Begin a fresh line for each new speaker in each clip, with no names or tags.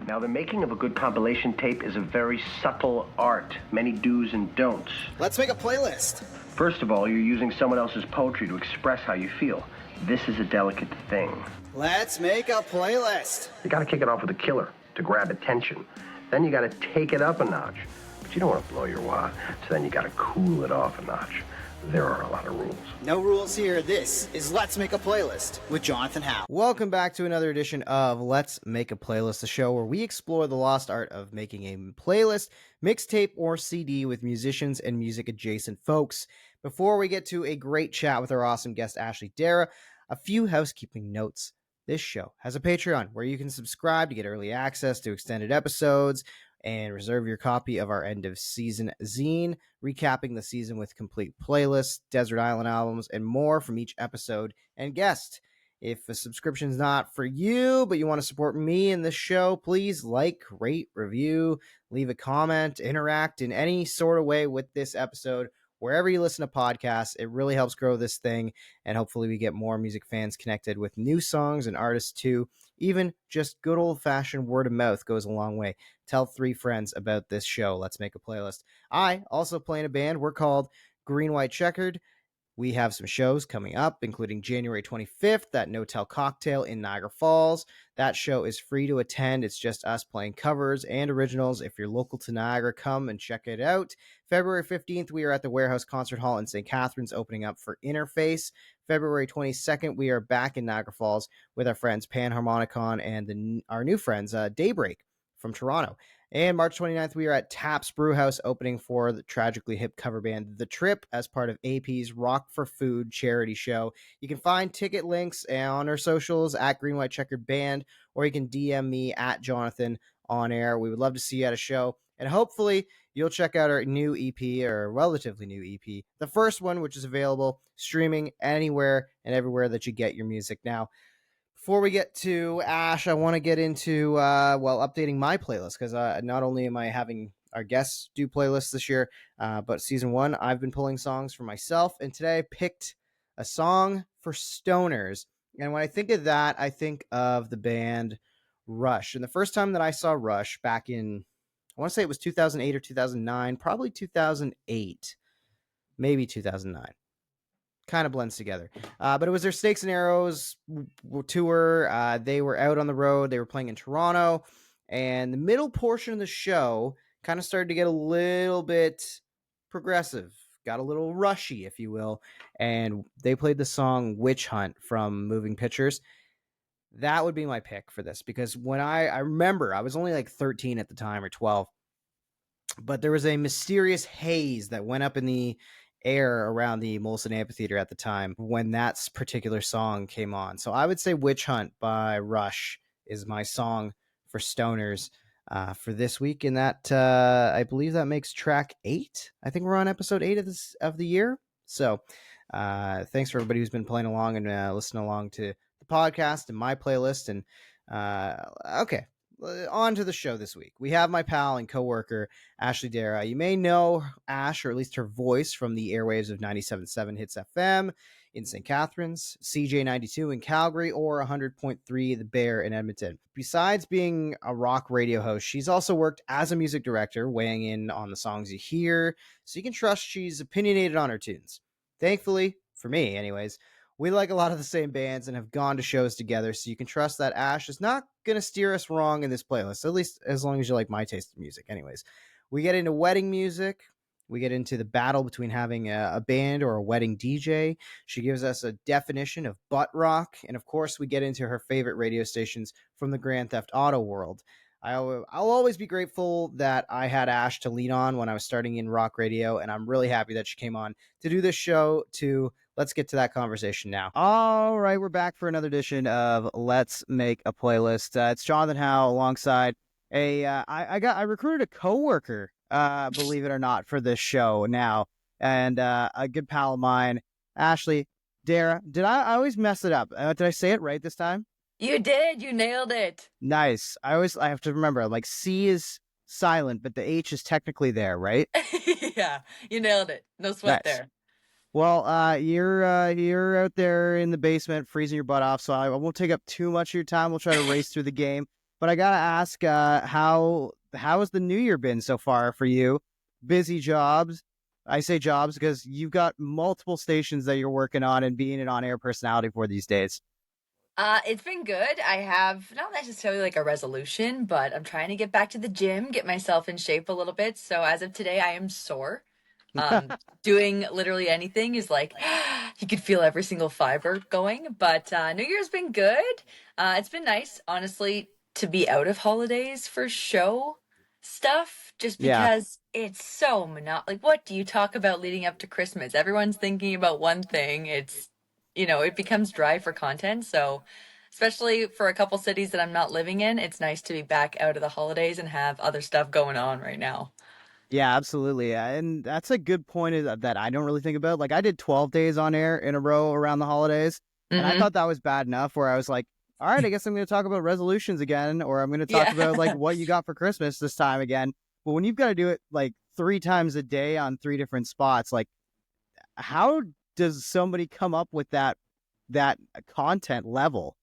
Now, the making of a good compilation tape is a very subtle art, many do's and don'ts.
Let's make a playlist.
First of all, you're using someone else's poetry to express how you feel. This is a delicate thing.
Let's make a playlist.
You gotta kick it off with a killer to grab attention. Then you gotta take it up a notch. But you don't want to blow your wad, so then you gotta cool it off a notch. There are a lot of rules.
No rules here. This is Let's Make a Playlist with Jonathan Howe.
Welcome back to another edition of Let's Make a Playlist, the show where we explore the lost art of making a playlist, mixtape, or CD with musicians and music-adjacent folks. Before we get to a great chat with our awesome guest, Ashleigh Darrach, a few housekeeping notes. This show has a Patreon where you can subscribe to get early access to extended episodes and reserve your copy of our end-of-season zine, recapping the season with complete playlists, Desert Island albums, and more from each episode and guest. If a subscription's not for you, but you want to support me and this show, please like, rate, review, leave a comment, interact in any sort of way with this episode. Wherever you listen to podcasts, it really helps grow this thing, and hopefully we get more music fans connected with new songs and artists too. Even just good old-fashioned word of mouth goes a long way. Tell 3 friends about this show. Let's make a playlist. I also play in a band. We're called Green White Checkered. We have some shows coming up, including January 25th at No Tell Cocktail in Niagara Falls. That show is free to attend. It's just us playing covers and originals. If you're local to Niagara, come and check it out. February 15th, we are at the Warehouse Concert Hall in St. Catharines, opening up for Interface. February 22nd, we are back in Niagara Falls with our friends Panharmonicon and our new friends Daybreak from Toronto. And March 29th, we are at Taps Brewhouse, opening for the tragically hip cover band The Trip as part of AP's Rock for Food charity show. You can find ticket links on our socials at Green White Checkered Band, or you can DM me at Jonathan on air. We would love to see you at a show. And hopefully you'll check out our new EP, or relatively new EP, the first one, which is available streaming anywhere and everywhere that you get your music now. Before we get to Ash, I want to get into, updating my playlist, because not only am I having our guests do playlists this year, but season 1, I've been pulling songs for myself, and today I picked a song for stoners. And when I think of that, I think of the band Rush. And the first time that I saw Rush back in, I want to say it was 2008 or 2009, probably 2008, maybe 2009. Kind of blends together. But it was their Stakes and Arrows tour. They were out on the road. They were playing in Toronto. And the middle portion of the show kind of started to get a little bit progressive. Got a little rushy, if you will. And they played the song Witch Hunt from Moving Pictures. That would be my pick for this. Because when I remember, I was only like 13 at the time, or 12. But there was a mysterious haze that went up in the air around the Molson Amphitheater at the time when that particular song came on. So I would say Witch Hunt by Rush is my song for stoners for this week. And that, I believe that makes track 8. I think we're on episode 8 of the year. So thanks for everybody who's been playing along and listening along to the podcast and my playlist. And okay. On to the show this week. We have my pal and coworker, Ashleigh Darrach. You may know Ash, or at least her voice, from the airwaves of 97.7 Hits FM in St. Catharines, CJ92 in Calgary, or 100.3 The Bear in Edmonton. Besides being a rock radio host, she's also worked as a music director, weighing in on the songs you hear, so you can trust she's opinionated on her tunes. Thankfully, for me anyways, we like a lot of the same bands and have gone to shows together, so you can trust that Ash is not going to steer us wrong in this playlist, at least as long as you like my taste of music. Anyways, we get into wedding music. We get into the battle between having a band or a wedding DJ. She gives us a definition of butt rock. And of course, we get into her favorite radio stations from the Grand Theft Auto world. I'll always be grateful that I had Ash to lean on when I was starting in rock radio, and I'm really happy that she came on to do this show too. Let's get to that conversation now. All right, we're back for another edition of Let's Make a Playlist. It's Jonathan Howe alongside I recruited a coworker, believe it or not, for this show now, and a good pal of mine, Ashleigh Darrach. Did I always mess it up? Did I say it right this time?
You did. You nailed it.
Nice. I have to remember, like, C is silent, but the H is technically there, right?
Yeah, you nailed it. No sweat
Nice.
there.
Well, you're out there in the basement freezing your butt off, so I won't take up too much of your time. We'll try to race through the game. But I gotta ask, how has the new year been so far for you? Busy jobs. I say jobs because you've got multiple stations that you're working on and being an on-air personality for these days.
It's been good. I have not necessarily like a resolution, but I'm trying to get back to the gym, get myself in shape a little bit. So as of today, I am sore. Um, Doing literally anything is like you could feel every single fiber going. But New Year's been good. It's been nice, honestly, to be out of holidays for show stuff, just
Yeah,
because it's so like what do you talk about leading up to Christmas? Everyone's thinking about one thing. It becomes dry for content. So, especially for a couple cities that I'm not living in, it's nice to be back out of the holidays and have other stuff going on right now.
yeah, absolutely. And that's a good point that I don't really think about. Like I did 12 days on air in a row around the holidays, and I
Mm-hmm.
thought that was bad enough where I was like, all right, I guess I'm going to talk about resolutions again, or I'm going to talk
Yeah.
about like what you got for Christmas this time again. But when you've got to do it like 3 times a day on 3 different spots, like how does somebody come up with that content level?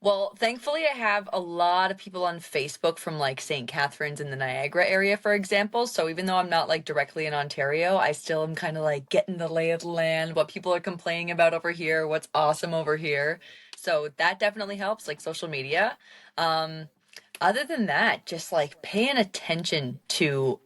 Well, thankfully, I have a lot of people on Facebook from like St. Catharines in the Niagara area, for example. So even though I'm not like directly in Ontario, I still am kind of like getting the lay of the land, what people are complaining about over here, what's awesome over here. So that definitely helps, like social media. Um, Other than that, just like paying attention to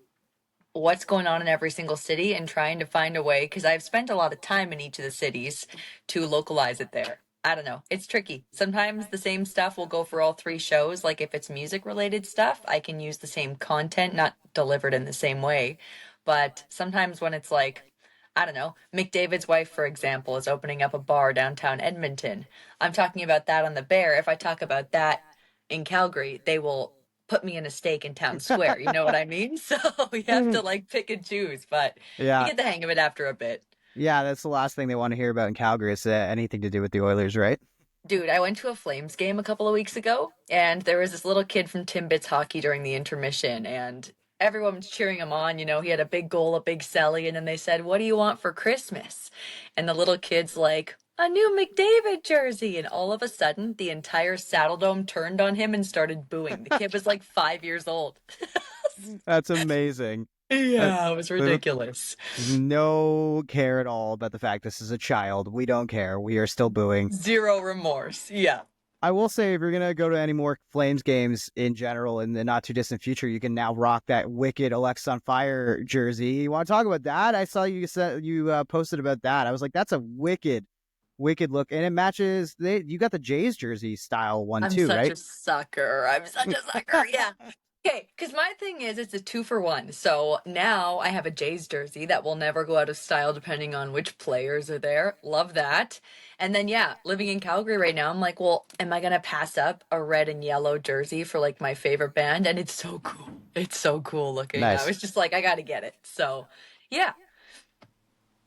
what's going on in every single city and trying to find a way because I've spent a lot of time in each of the cities to localize it there. I don't know. It's tricky. Sometimes the same stuff will go for all three shows. Like if it's music related stuff, I can use the same content, not delivered in the same way. But sometimes when it's like, I don't know, McDavid's wife, for example, is opening up a bar downtown Edmonton. I'm talking about that on the Bear. If I talk about that in Calgary, they will put me in a stake in town square. You know what I mean? So we have to like pick and choose, but you
Yeah,
get the hang of it after a bit.
yeah, that's the last thing they want to hear about in Calgary is anything to do with the Oilers, right?
Dude, I went to a Flames game a couple of weeks ago, and there was this little kid from Timbits hockey during the intermission, and everyone was cheering him on. He had a big goal, a big celly, and then they said, "What do you want for Christmas?" And the little kid's like, "A new McDavid jersey." And all of a sudden, the entire Saddle Dome turned on him and started booing. The kid was like 5 years old.
That's amazing. Uh,
Yeah, it was
uh,
ridiculous.
no care at all about the fact this is a child. We don't care. We are still booing.
Zero remorse. Yeah.
I will say, if you're gonna go to any more Flames games in general in the not too distant future, you can now rock that wicked Alexis on Fire jersey. You want to talk about that? I saw you posted about that. I was like, that's a wicked look, and it matches. You got the Jays jersey style one
I'm
too,
such
right?
a sucker. I'm such a sucker. Yeah. Okay, because my thing is, it's a 2 for 1. So now I have a Jays jersey that will never go out of style depending on which players are there. Love that. And then, yeah, living in Calgary right now, I'm like, well, am I going to pass up a red and yellow jersey for like my favorite band? And it's so cool. It's so cool looking. I
Nice.
was just like, I got to get it. So, yeah.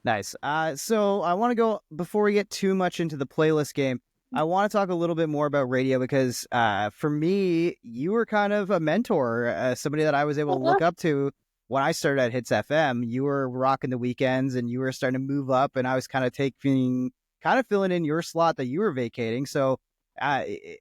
Nice. So I want to go before we get too much into the playlist game. I want to talk a little bit more about radio because, for me, you were kind of a mentor, somebody that I was able to look up to when I started at Hits FM. You were rocking the weekends, and you were starting to move up, and I was kind of filling in your slot that you were vacating. So,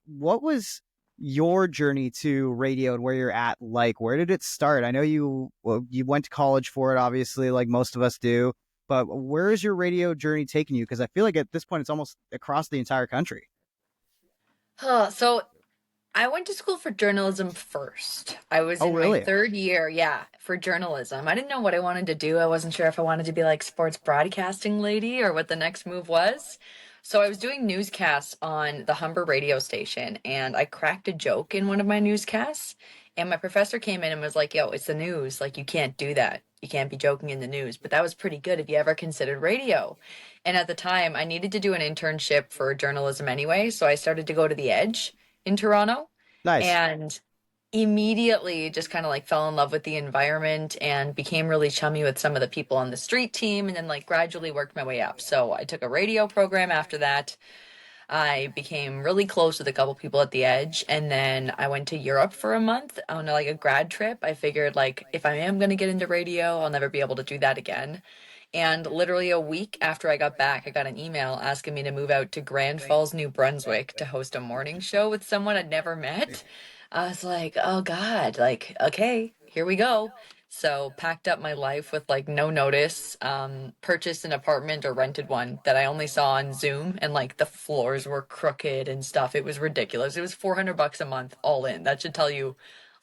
what was your journey to radio and where you're at? Like, where did it start? I know you went to college for it, obviously, like most of us do. But where is your radio journey taking you? Because I feel like at this point it's almost across the entire country.
So I went to school for journalism first. I was
Oh,
in my
really?
third year, yeah, for journalism. I didn't know what I wanted to do. I wasn't sure if I wanted to be like sports broadcasting lady or what the next move was. So I was doing newscasts on the Humber radio station, and I cracked a joke in one of my newscasts. And my professor came in and was like, "Yo, it's the news. Like, you can't do that. You can't be joking in the news." But that was pretty good if you ever considered radio. And at the time, I needed to do an internship for journalism anyway. So I started to go to The Edge in Toronto
Nice.
and immediately just kind of like fell in love with the environment and became really chummy with some of the people on the street team and then like gradually worked my way up. So I took a radio program after that. I became really close with a couple people at the Edge, and then I went to Europe for a month on like a grad trip. I figured like if I am going to get into radio, I'll never be able to do that again. And literally a week after I got back, I got an email asking me to move out to Grand Falls, New Brunswick to host a morning show with someone I'd never met. I was like, oh God, like, okay, here we go. So packed up my life with like no notice, purchased an apartment or rented one that I only saw on Zoom, and like the floors were crooked and stuff. It was ridiculous. It was $400 a month all in. That should tell you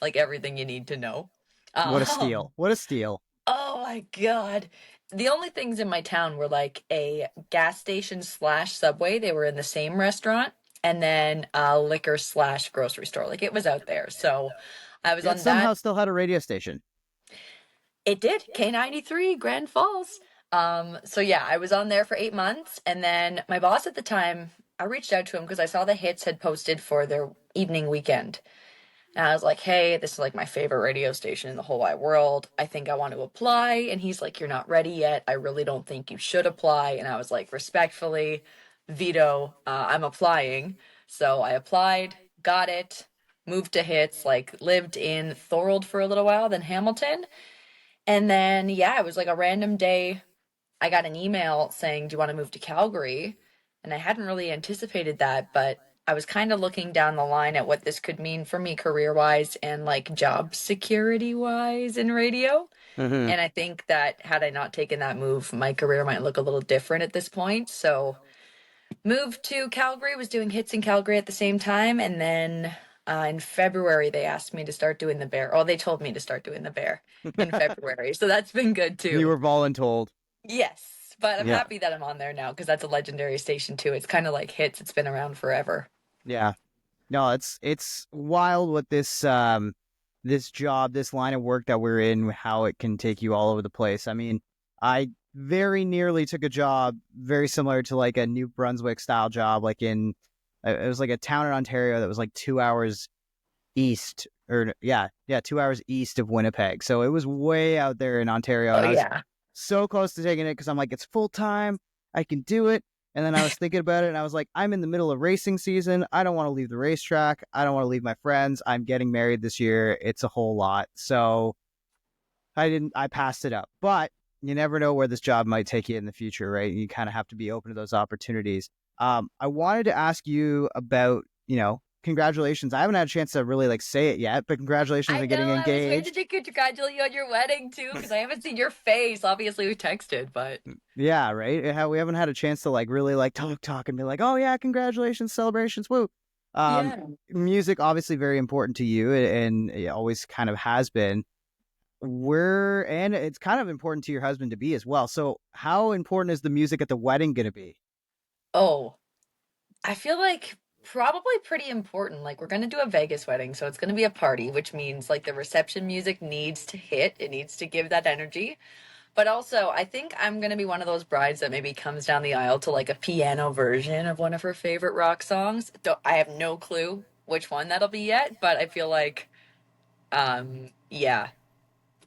like everything you need to know.
What a
Um,
steal. What a steal.
Oh my God. The only things in my town were like a gas station slash Subway. They were in the same restaurant. And then a liquor slash grocery store. Like it was out there. So I was
Yet
on
somehow
that.
still had a radio station.
It did. K93, Grand Falls. So yeah, I was on there for 8 months. And then my boss at the time, I reached out to him because I saw the hits had posted for their evening weekend. And I was like, hey, this is like my favorite radio station in the whole wide world. I think I want to apply. And he's like, you're not ready yet. I really don't think you should apply. And I was like, respectfully, veto, I'm applying. So I applied, got it, moved to Hits, like lived in Thorold for a little while, then Hamilton. And then, yeah, it was like a random day. I got an email saying, do you want to move to Calgary? And I hadn't really anticipated that, but I was kind of looking down the line at what this could mean for me career wise and like job security wise in radio.
Mm-hmm.
And I think that had I not taken that move, my career might look a little different at this point. So moved to Calgary, was doing hits in Calgary at the same time. And then in February, they asked me to start doing the bear. Oh, they told me to start doing the bear in February. So that's been good
You
too.
were voluntold.
Yes, but I'm
Yeah.
happy that I'm on there now because that's a legendary station too. It's kind of like Hits. It's been around forever.
Yeah. No, it's wild what this job, this line of work that we're in, how it can take you all over the place. I mean, I very nearly took a job very similar to like a New Brunswick style job, like it was like a town in Ontario that was like 2 hours east, or yeah, 2 hours east of Winnipeg. So it was way out there in Ontario,
Oh
and I was
yeah.
so close to taking it because I'm like, it's full time, I can do it. And then I was thinking about it, and I was like, I'm in the middle of racing season. I don't want to leave the racetrack. I don't want to leave my friends. I'm getting married this year. It's a whole lot. So I passed it up. But you never know where this job might take you in the future, right? You kind of have to be open to those opportunities. I wanted to ask you about, congratulations. I haven't had a chance to really like say it yet, but congratulations
I
on
know.
getting
I was waiting
engaged.
to congratulate you on your wedding too because I haven't seen your face. Obviously, we texted, but
Yeah, right. How we haven't had a chance to like really like talk and be like, oh yeah, congratulations, celebrations, woo. Um,
yeah.
Music obviously very important to you, and it always kind of has been. And it's kind of important to your husband to be as well. So, how important is the music at the wedding going to be?
Oh, I feel like probably pretty important. Like we're gonna do a Vegas wedding, so it's gonna be a party, which means like the reception music needs to hit. It needs to give that energy. But also, I think I'm going to be one of those brides that maybe comes down the aisle to like a piano version of one of her favorite rock songs. I have no clue which one that'll be yet, but I feel like, yeah,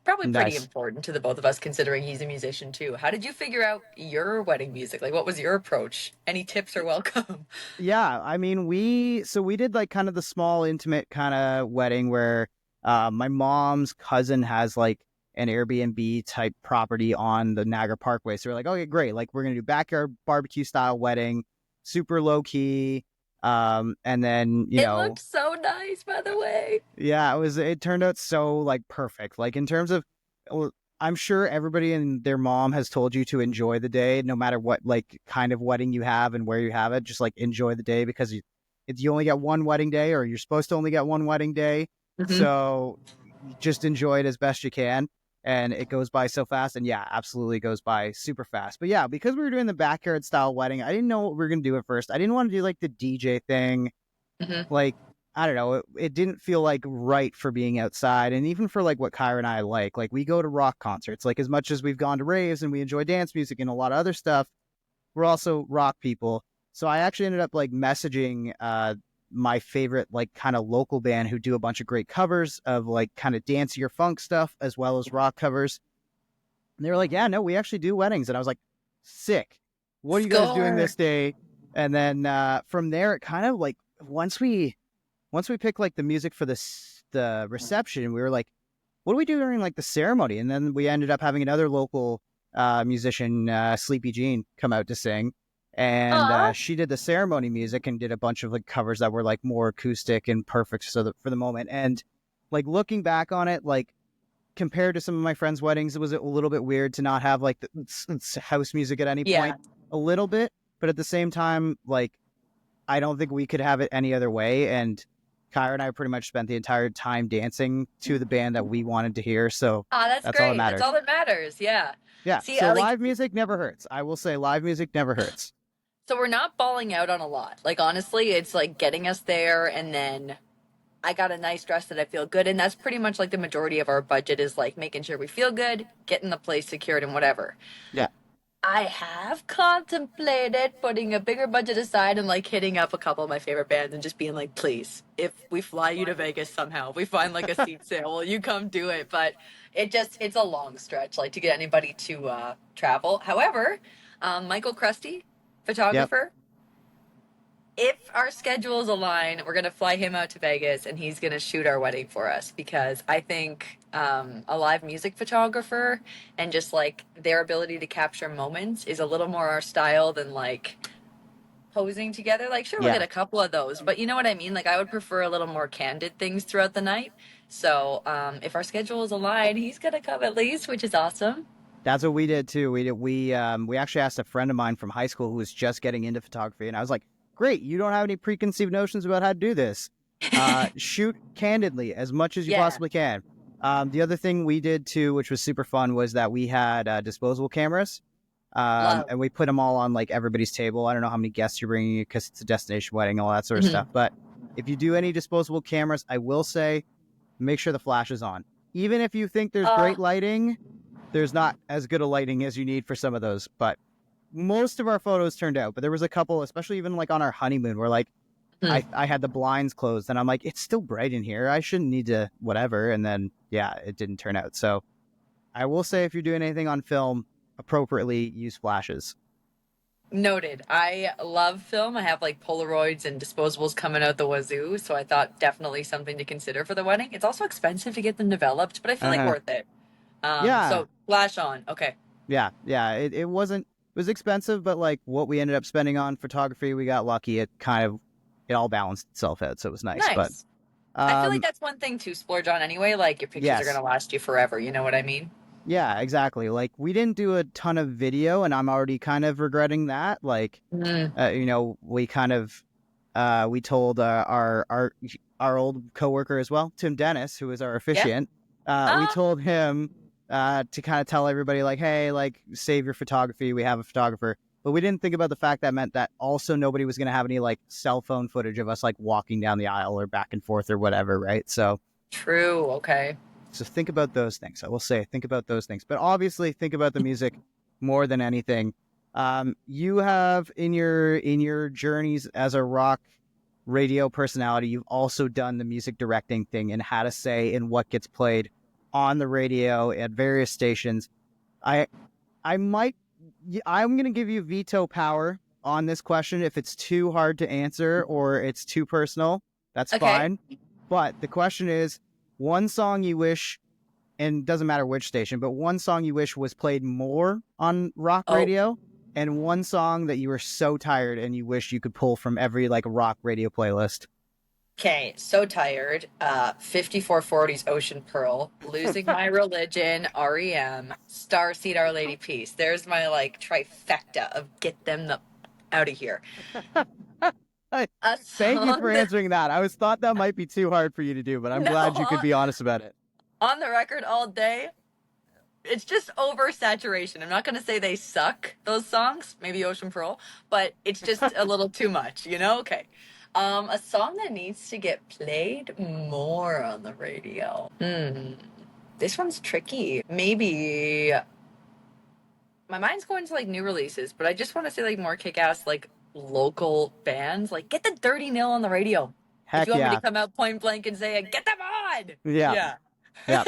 probably pretty
Nice.
important to the both of us considering he's a musician too. How did you figure out your wedding music? Like, what was your approach? Any tips are welcome.
Yeah, I mean, we did like kind of the small intimate kind of wedding where my mom's cousin has like an Airbnb type property on the Niagara Parkway. So we're like, okay, great. Like we're gonna do backyard barbecue style wedding, super low key. And then,
It looked so nice, by the way.
yeah, it turned out so like perfect. Like in terms of well, I'm sure everybody and their mom has told you to enjoy the day, no matter what like kind of wedding you have and where you have it. Just like enjoy the day because you only get one wedding day, or you're supposed to only get one wedding day.
Hmm.
So just enjoy it as best you can. And it goes by so fast. And yeah, absolutely goes by super fast. But yeah, because we were doing the backyard style wedding, I didn't know what we were gonna do at first. I didn't want to do like the DJ thing.
Hmm.
Like I don't know, it didn't feel like right for being outside, and even for like what Kyra and I like we go to rock concerts. Like as much as we've gone to raves and we enjoy dance music and a lot of other stuff, we're also rock people. So I actually ended up like messaging my favorite like kind of local band who do a bunch of great covers of like kind of dancier funk stuff as well as rock covers. And they were like, yeah, no, we actually do weddings. And I was like, sick. What are you guys doing
Score.
this day? And then from there, it kind of like once we picked like the music for the reception, we were like, what do we do during like the ceremony? And then we ended up having another local musician Sleepy Jean come out to sing. And she did the ceremony music and did a bunch of like covers that were like more acoustic and perfect for the moment. And like looking back on it, like compared to some of my friends' weddings, it was a little bit weird to not have like the house music at any point, a little bit. But at the same time, like I don't think we could have it any other way. And Kyra and I pretty much spent the entire time dancing to the band that we wanted to hear. So
that's
that's
great.
all that mattered.
That's all that matters. Yeah.
Yeah.
See,
So live music never hurts. I will say live music never hurts.
So we're not balling out on a lot. Like, honestly, it's like getting us there, and then I got a nice dress that I feel good in. That's pretty much like the majority of our budget is like making sure we feel good, getting the place secured, and whatever.
Yeah.
I have contemplated putting a bigger budget aside and like hitting up a couple of my favorite bands and just being like, please, if we fly you to Vegas somehow, if we find like a seat sale, will you come do it? But it's a long stretch, like to get anybody to travel. However, Michael Krusty, photographer. If our schedules align, we're going to fly him out to Vegas and he's going to shoot our wedding for us, because I think a live music photographer and just like their ability to capture moments is a little more our style than like posing together. Like, sure, we'll get a couple of those, but you know what I mean? Like, I would prefer a little more candid things throughout the night. So if our schedules align, he's going to come at least, which is awesome.
That's what we did too. We actually asked a friend of mine from high school who was just getting into photography, and I was like, "Great, you don't have any preconceived notions about how to do this. Shoot candidly as much as you possibly can." The other thing we did too, which was super fun, was that we had disposable cameras, and we put them all on like everybody's table. I don't know how many guests you're bringing because it's a destination wedding, all that sort of stuff. But if you do any disposable cameras, I will say, make sure the flash is on. Even if you think there's great lighting, there's not as good a lighting as you need for some of those, but most of our photos turned out. But there was a couple, especially even like on our honeymoon, where like I had the blinds closed and I'm like, it's still bright in here, I shouldn't need to whatever. And then it didn't turn out. So I will say, if you're doing anything on film, appropriately use flashes.
Noted. I love film. I have like Polaroids and disposables coming out the wazoo, so I thought definitely something to consider for the wedding. It's also expensive to get them developed, but I feel like worth it. So flash on. Okay.
Yeah. It was expensive, but like what we ended up spending on photography, we got lucky. It all balanced itself out, so it was nice. But
I feel like that's one thing to splurge on anyway. Like, your pictures are going to last you forever. You know what I mean?
Yeah, exactly. Like, we didn't do a ton of video, and I'm already kind of regretting that. Like, we kind of we told our old coworker as well, Tim Dennis, who is our officiant. We told him to kind of tell everybody, like, hey, like, save your photography. We have a photographer. But we didn't think about the fact that meant that also nobody was going to have any, like, cell phone footage of us, like, walking down the aisle or back and forth or whatever, right? So
true. Okay.
So think about those things. I will say, think about those things. But obviously, think about the music more than anything. You have in your journeys as a rock radio personality, you've also done the music directing thing and had a say in what gets played on the radio at various stations. I'm going to give you veto power on this question if it's too hard to answer or it's too personal. That's fine. But the question is, one song you wish, and it doesn't matter which station, but one song you wish was played more on rock radio, and one song that you were so tired and you wish you could pull from every like rock radio playlist.
Okay, so tired. 5440's Ocean Pearl, Losing My Religion, REM, Starseed, Our Lady Peace. There's my like trifecta of get them out of here.
Thank you for answering that. I thought that might be too hard for you to do, but I'm glad you could be honest about it.
On the record all day, it's just oversaturation. I'm not going to say they suck, those songs, maybe Ocean Pearl, but it's just a little too much, you know? Okay. A song that needs to get played more on the radio. This one's tricky. Maybe my mind's going to like new releases, but I just want to say like more kick-ass like local bands. Like, get the Dirty Nil on the radio.
Heck
if you want me to come out point blank and say, get them on. Yeah.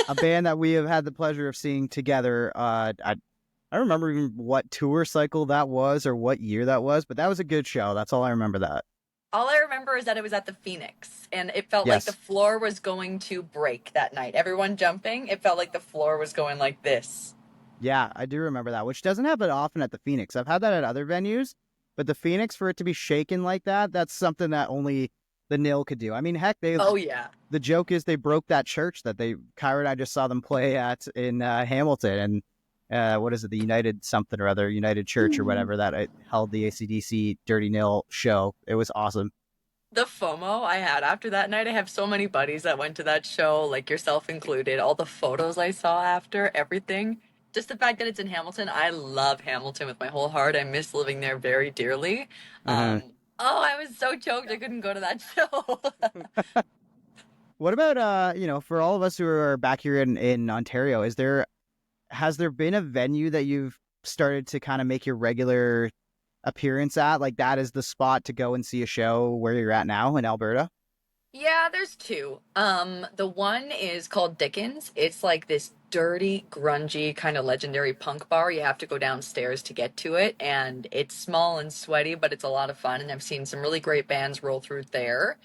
A band that we have had the pleasure of seeing together. I don't remember even what tour cycle that was or what year that was, but that was a good show. That's all I remember that.
All I remember is that it was at the Phoenix, and it felt like the floor was going to break that night. Everyone jumping, it felt like the floor was going like this.
Yeah, I do remember that, which doesn't happen often at the Phoenix. I've had that at other venues, but the Phoenix, for it to be shaken like that, that's something that only the Nil could do. I mean, heck,
Oh yeah.
the joke is they broke that church that Kyra and I just saw them play at in Hamilton, and what is it, the United something or other, United Church or whatever, that it held the AC/DC Dirty Nil show. It was awesome.
The FOMO I had after that night, I have so many buddies that went to that show, like yourself included. All the photos I saw after, everything. Just the fact that it's in Hamilton. I love Hamilton with my whole heart. I miss living there very dearly.
Uh-huh.
Oh, I was so choked I couldn't go to that show.
What about for all of us who are back here in Ontario, has there been a venue that you've started to kind of make your regular appearance at? Like that is the spot to go and see a show where you're at now in Alberta?
Yeah, there's two. The one is called Dickens. It's like this dirty, grungy, kind of legendary punk bar. You have to go downstairs to get to it, and it's small and sweaty, but it's a lot of fun, and I've seen some really great bands roll through there.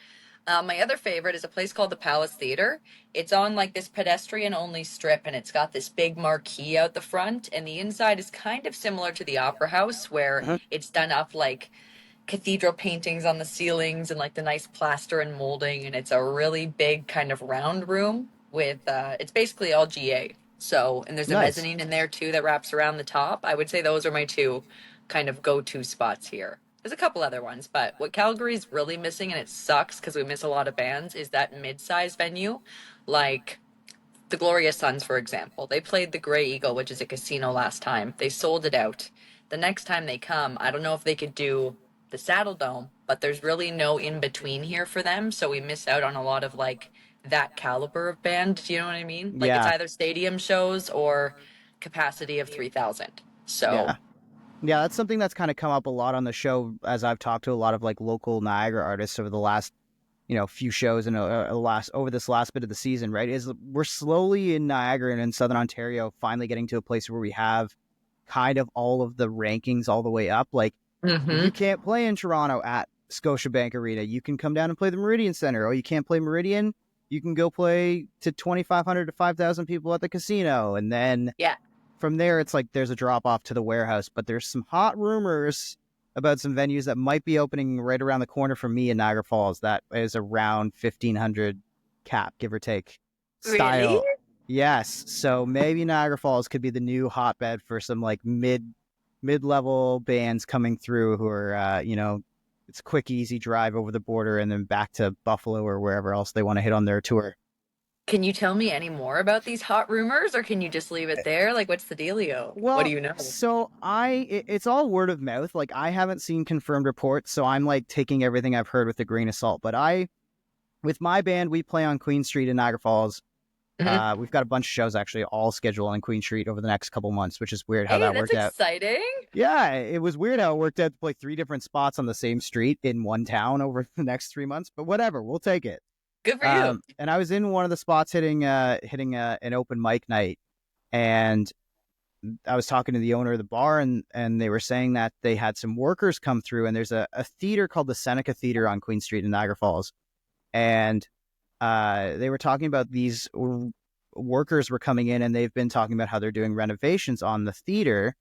My other favorite is a place called the Palace Theater. It's on like this pedestrian only strip, and it's got this big marquee out the front, and the inside is kind of similar to the Opera House, where
Uh-huh.
it's done up like cathedral paintings on the ceilings and like the nice plaster and molding, and it's a really big kind of round room with it's basically all GA. So, and there's a
Nice.
mezzanine in there too that wraps around the top. I would say those are my two kind of go-to spots here. There's a couple other ones, but what Calgary's really missing, and it sucks because we miss a lot of bands, is that mid-size venue, like the Glorious Sons, for example. They played the Grey Eagle, which is a casino, last time. They sold it out. The next time they come, I don't know if they could do the Saddle Dome, but there's really no in between here for them, so we miss out on a lot of like that caliber of band. Do you know what I mean? Like it's
Yeah.
either stadium shows or capacity of 3,000. So
Yeah. Yeah, that's something that's kind of come up a lot on the show as I've talked to a lot of like local Niagara artists over the last, few shows and over this last bit of the season, right? Is we're slowly in Niagara and in Southern Ontario finally getting to a place where we have kind of all of the rankings all the way up. Like
hmm
you can't play in Toronto at Scotiabank Arena. You can come down and play the Meridian Center. Oh, you can't play Meridian? You can go play to 2,500 to 5,000 people at the casino. And then
yeah.
from there, it's like there's a drop off to the warehouse. But there's some hot rumors about some venues that might be opening right around the corner from me in Niagara Falls. That is around 1,500 cap, give or take, style.
Really?
Yes. So maybe Niagara Falls could be the new hotbed for some like mid-level bands coming through who are, it's a quick, easy drive over the border and then back to Buffalo or wherever else they want to hit on their tour.
Can you tell me any more about these hot rumors, or can you just leave it there? Like, what's the dealio?
Well,
What do you know?
so it's all word of mouth. Like I haven't seen confirmed reports, so I'm like taking everything I've heard with a grain of salt. But with my band, we play on Queen Street in Niagara Falls.
Mhm.
We've got a bunch of shows actually all scheduled on Queen Street over the next couple months, which is weird how
Hey,
that
that's
worked out.
exciting.
Yeah, it was weird how it worked out to play 3 different spots on the same street in one town over the next 3 months, but whatever, we'll take it.
Good for you.
And I was in one of the spots hitting an open mic night, and I was talking to the owner of the bar, and they were saying that they had some workers come through, and there's a theater called the Seneca Theater on Queen Street in Niagara Falls, and they were talking about these workers were coming in, and they've been talking about how they're doing renovations on the theater,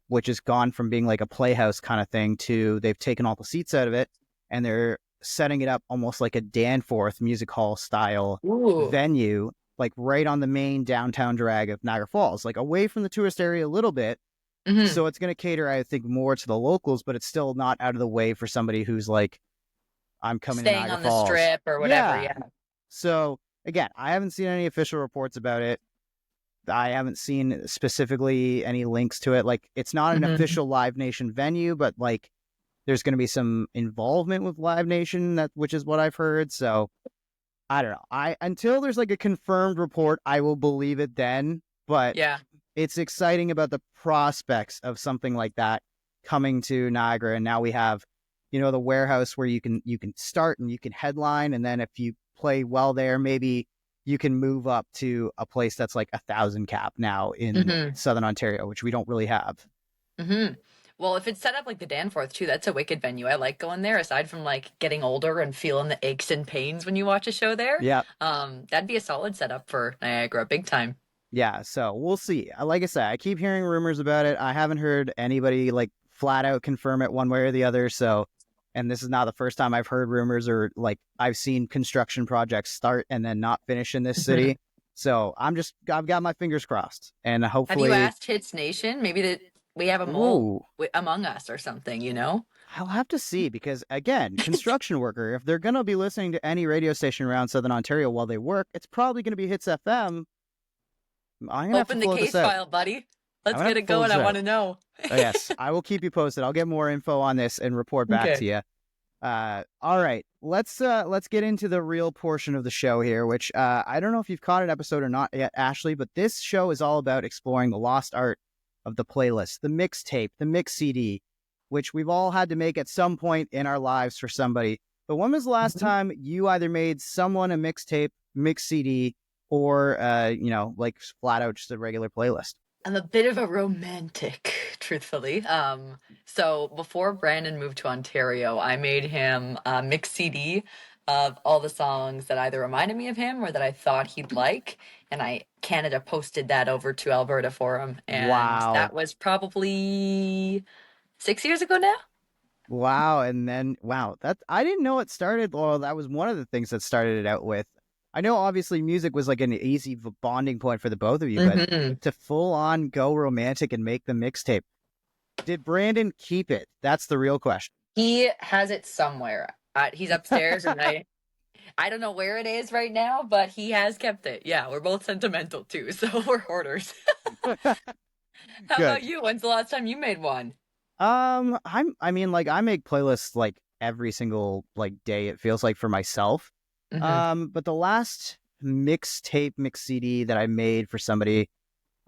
which has gone from being like a playhouse kind of thing to they've taken all the seats out of it, and they're setting it up almost like a Danforth music hall style
Ooh.
venue, like right on the main downtown drag of Niagara Falls, like away from the tourist area a little bit.
Mhm.
So it's going to cater, I think, more to the locals, but it's still not out of the way for somebody who's like, I'm coming to
Staying
Niagara
on the
Falls.
strip or whatever. Yeah.
So again, I haven't seen any official reports about it. I haven't seen specifically any links to it. Like it's not an
Mhm.
official Live Nation venue, but like there's going to be some involvement with Live Nation, which is what I've heard. So I don't know. Until there's like a confirmed report, I will believe it then. But
Yeah.
it's exciting about the prospects of something like that coming to Niagara. And now we have, the warehouse where you can start and you can headline, and then if you play well there, maybe you can move up to a place that's like 1,000 cap now in
Mhm.
Southern Ontario, which we don't really have.
hmm Well, if it's set up like the Danforth too, that's a wicked venue. I like going there. Aside from like getting older and feeling the aches and pains when you watch a show there,
Yeah.
that'd be a solid setup for Niagara, big time.
Yeah, so we'll see. Like I said, I keep hearing rumors about it. I haven't heard anybody like flat out confirm it one way or the other. So, and this is not the first time I've heard rumors or like I've seen construction projects start and then not finish in this city. So I've got my fingers crossed, and
Have you
hopefully,
asked Hits Nation? Maybe that we have a mole
ooh,
among us or something, you know?
I'll have to see because again, construction worker, if they're gonna be listening to any radio station around Southern Ontario while they work, it's probably gonna be Hits FM. I'm gonna have to
Open the
float this
case
out.
file, buddy.
I'm
Let's
gonna have
get
to
it
float
going.
this
I
out.
want to know.
Yes, I will keep you posted. I'll get more info on this and report back
Okay.
to you. All right, let's get into the real portion of the show here, which I don't know if you've caught an episode or not yet, Ashleigh, but this show is all about exploring the lost art of the playlist, the mixtape, the mix CD, which we've all had to make at some point in our lives for somebody. But when was the last time you either made someone a mixtape, mix CD, or like flat out just a regular playlist?
I'm a bit of a romantic, truthfully. So before Brandon moved to Ontario, I made him a mix CD of all the songs that either reminded me of him or that I thought he'd like. And Canada posted that over to Alberta for him. And
Wow.
that was probably 6 years ago now.
Wow, and then wow, that I didn't know it started. Well, that was one of the things that started it out with. I know obviously music was like an easy bonding point for the both of you, but
Hmm.
to full on go romantic and make the mixtape, did Brandon keep it? That's the real question.
He has it somewhere. He's upstairs, and I don't know where it is right now, but he has kept it. Yeah, we're both sentimental too, so we're hoarders. How about
Good.
you? When's the last time you made one?
I mean, like I make playlists like every single like day. It feels like for myself.
Hmm.
But the last mixtape mix CD that I made for somebody,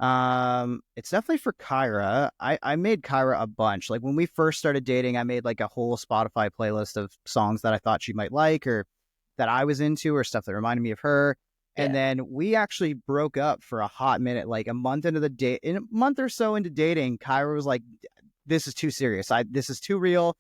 it's definitely for Kyra. I made Kyra a bunch. Like when we first started dating, I made like a whole Spotify playlist of songs that I thought she might like or that I was into or stuff that reminded me of her. And
Yeah.
then we actually broke up for a hot minute, like a month into the date, in a month or so into dating. Kyra was like, "This is too serious. This is too real.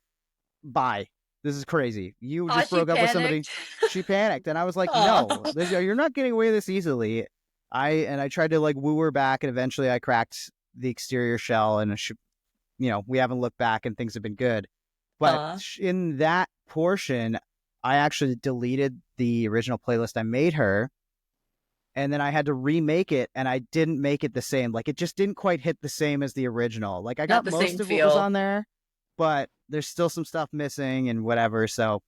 Bye. This is crazy. You
Oh,
just
she
broke up with somebody."
panicked.
She panicked, and I was like, "No,
Aw.
you're not getting away this easily." I tried to like woo her back, and eventually I cracked the exterior shell, and we haven't looked back, and things have been good. But
Aw.
in that portion, I actually deleted the original playlist I made her, and then I had to remake it, and I didn't make it the same. Like it just didn't quite hit the same as the original. Like I
Not
got
the
most
same
of what was
feel.
on there, but there's still some stuff missing and whatever. So,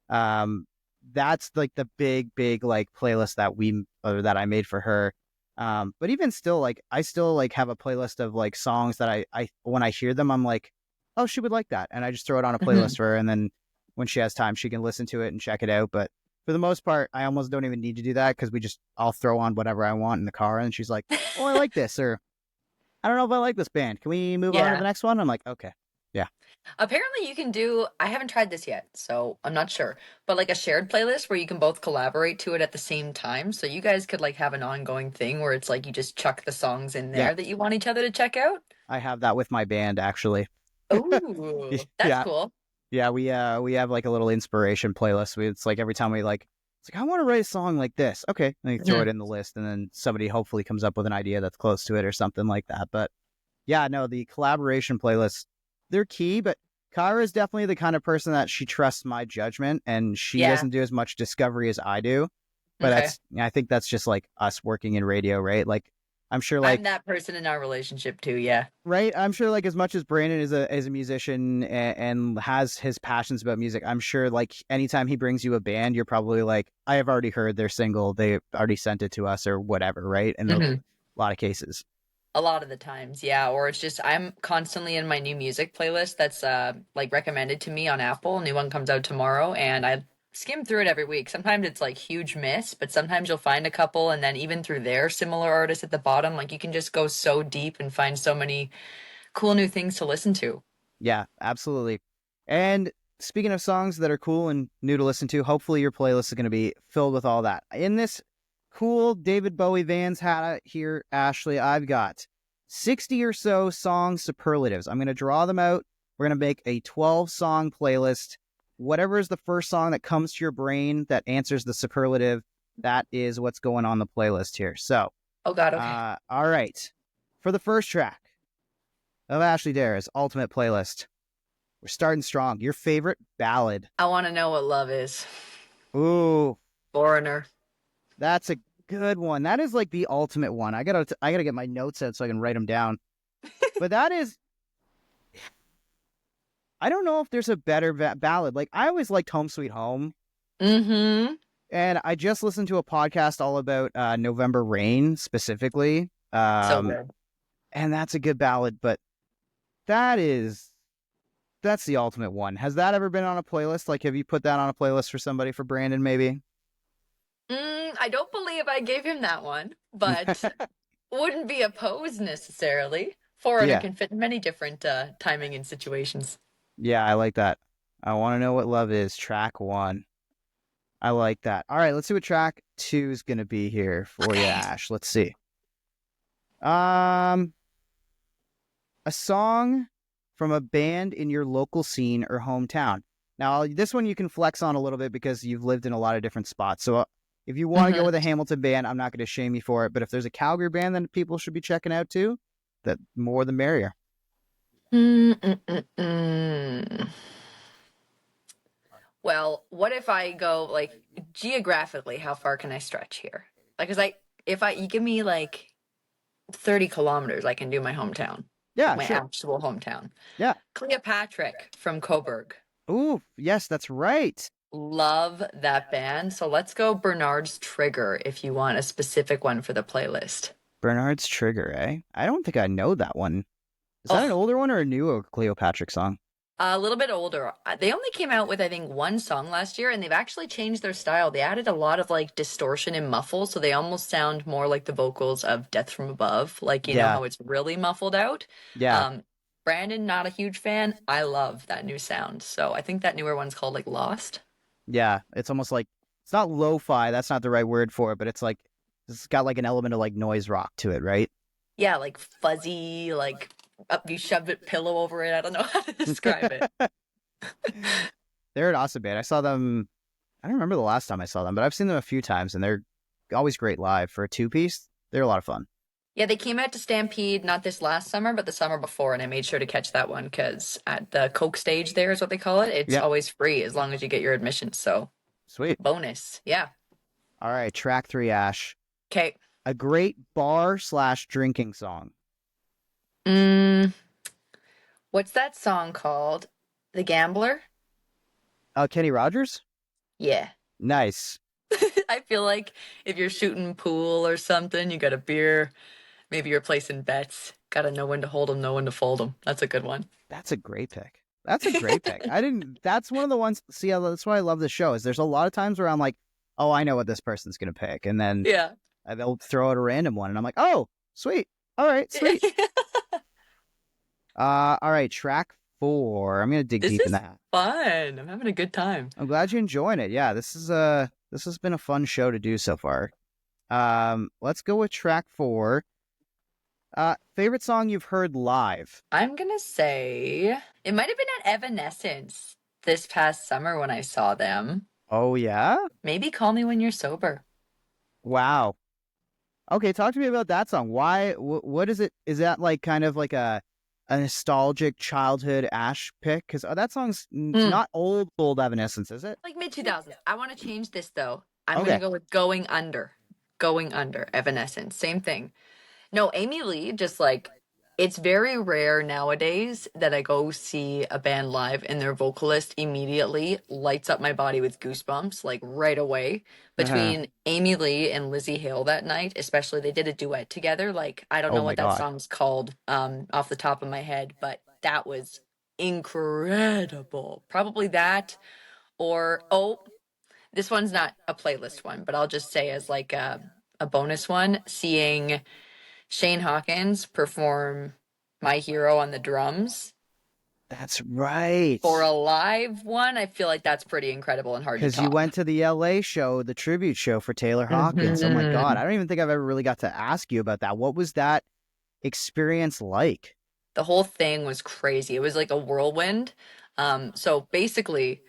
um, that's like the big like playlist that I made for her. But even still, like I still like have a playlist of like songs that I when I hear them, I'm like, oh, she would like that, and I just throw it on a
Mhm.
playlist for her, and then when she has time, she can listen to it and check it out. But for the most part, I almost don't even need to do that because I'll throw on whatever I want in the car, and she's like, oh, I like this, or I don't know if I like this band. Can we move on to the
Yeah.
next one? I'm like, okay, yeah.
Apparently, you can do, I haven't tried this yet, so I'm not sure, but like a shared playlist where you can both collaborate to it at the same time. So you guys could like have an ongoing thing where it's like you just chuck the songs in
Yeah,
there that you want each other to check out.
I have that with my band actually.
Oh, that's
Yeah,
cool.
yeah, we have like a little inspiration playlist. It's like every time it's like I want to write a song like this. Okay, and you throw
Mhm.
it in the list, and then somebody hopefully comes up with an idea that's close to it or something like that. But yeah, no, the collaboration playlists, they're key. But Kyra is definitely the kind of person that she trusts my judgment, and she
Yeah.
doesn't do as much discovery as I do. But
Okay.
I think that's just like us working in radio, right? Like I'm sure
I'm
like
that person in our relationship too. Yeah.
right? I'm sure, like, as much as Brandon is a musician and has his passions about music, I'm sure, like, anytime he brings you a band, you're probably like, I have already heard their single. They already sent it to us or whatever, right? In a
Hmm.
lot of cases.
A lot of the times, yeah. Or it's just I'm constantly in my new music playlist that's like recommended to me on Apple. New one comes out tomorrow, and I skim through it every week. Sometimes it's like huge miss, but sometimes you'll find a couple, and then even through their similar artists at the bottom, like you can just go so deep and find so many cool new things to listen to.
Yeah, absolutely. And speaking of songs that are cool and new to listen to, hopefully your playlist is going to be filled with all that. In this cool David Bowie Vans hat here, Ashleigh, I've got 60 or so song superlatives. I'm going to draw them out. We're going to make a 12-song playlist. Whatever is the first song that comes to your brain that answers the superlative, that is what's going on the playlist here. So
Oh God, okay.
All right. For the first track of Ashleigh Darrach's Ultimate Playlist, we're starting strong. Your favorite ballad.
I want to know what love is.
Ooh,
Foreigner.
that's a good one. That is like the ultimate one. I gotta get my notes out so I can write them down. But that is, I don't know if there's a better ballad. Like I always liked Home Sweet Home,
Mm-hmm.
and I just listened to a podcast all about November Rain specifically.
So good.
And that's a good ballad, but that is that's the ultimate one. Has that ever been on a playlist? Like, have you put that on a playlist for somebody, for Brandon, maybe?
I don't believe I gave him that one, but wouldn't be opposed necessarily. Foreigner
Yeah.
can fit in many different timing and situations.
Yeah, I like that. I want to know what love is. Track 1. I like that. All right, let's see what track 2 is going to be here for you, Ash. Let's see. A song from a band in your local scene or hometown. Now, this one you can flex on a little bit because you've lived in a lot of different spots. So if you want to go with a Hamilton band, I'm not going to shame you for it. But if there's a Calgary band that people should be checking out too, that more the merrier.
Well, what if I go like geographically? How far can I stretch here? Like, cause you give me like 30 kilometers, I can do my hometown,
Yeah,
my
sure.
actual hometown.
Yeah.
Cleopatra from Coburg.
Ooh, yes, that's right.
Love that band. So let's go Bernard's Trigger if you want a specific one for the playlist.
Bernard's Trigger, eh? I don't think I know that one. Is that an
Oh,
older one or a newer Cleopatra song?
a little bit older. They only came out with, I think, one song last year, and they've actually changed their style. They added a lot of like distortion and muffle, so they almost sound more like the vocals of Death from Above. Like, you know
Yeah,
how it's really muffled out.
yeah,
Um, Brandon, not a huge fan. I love that new sound. So I think that newer one's called like Lost.
yeah. It's almost like it's not lo-fi. That's not the right word for it, but it's got like an element of like noise rock to it, right?
Yeah, like fuzzy, like up you shove a pillow over it. I don't know how to describe it.
They're an awesome band. I saw them. I don't remember the last time I saw them, but I've seen them a few times, and they're always great live for a 2-piece. They're a lot of fun.
Yeah, they came out to Stampede not this last summer, but the summer before, and I made sure to catch that one because at the Coke stage there is what they call it. It's
Yep,
always free as long as you get your admission. So
sweet.
bonus. Yeah.
All right, track 3, Ash.
Okay.
A great bar/drinking song.
Mm, what's that song called? The Gambler?
Kenny Rogers.
Yeah.
Nice.
I feel like if you're shooting pool or something, you got a beer, maybe you're placing bets. Gotta know when to hold them, know when to fold them. That's a good one.
That's a great pick. That's a great pick. I didn't. That's one of the ones. See, that's why I love this show. Is there's a lot of times where I'm like, oh, I know what this person's gonna pick, and then
Yeah.
they'll throw out a random one, and I'm like, oh, sweet. All right, sweet. All right, track 4. I'm gonna dig
This
deep in
is
that.
fun. I'm having a good time.
I'm glad you're enjoying it. Yeah, this has been a fun show to do so far. Let's go with track 4. Favorite song you've heard live?
I'm gonna say it might have been at Evanescence this past summer when I saw them.
Oh yeah.
Maybe Call Me When You're Sober.
Wow. Okay, talk to me about that song. Why? What is it? Is that like kind of like a nostalgic childhood Ash pick? Because that song's not old Evanescence, is it?
Like mid 2000s. I want to change this though. I'm
Okay.
gonna go with Going Under. Going Under, Evanescence. Same thing. No, Amy Lee, just like it's very rare nowadays that I go see a band live and their vocalist immediately lights up my body with goosebumps, like right away.
Uh-huh.
Between Amy Lee and Lizzie Hale that night, especially they did a duet together. Like I don't
Oh
know
my
what that
God.
song's called off the top of my head, but that was incredible. Probably that or this one's not a playlist one, but I'll just say as like a bonus one, seeing Shane Hawkins perform My Hero on the drums
That's right.
for a live one. I feel like that's pretty incredible and hard to
Because you
top.
went to the LA show, the tribute show for Taylor Hawkins. Oh my God.
Mhm.
I don't even think I've ever really got to ask you about that. What was that experience like?
The whole thing was crazy. It was like a whirlwind. So basically,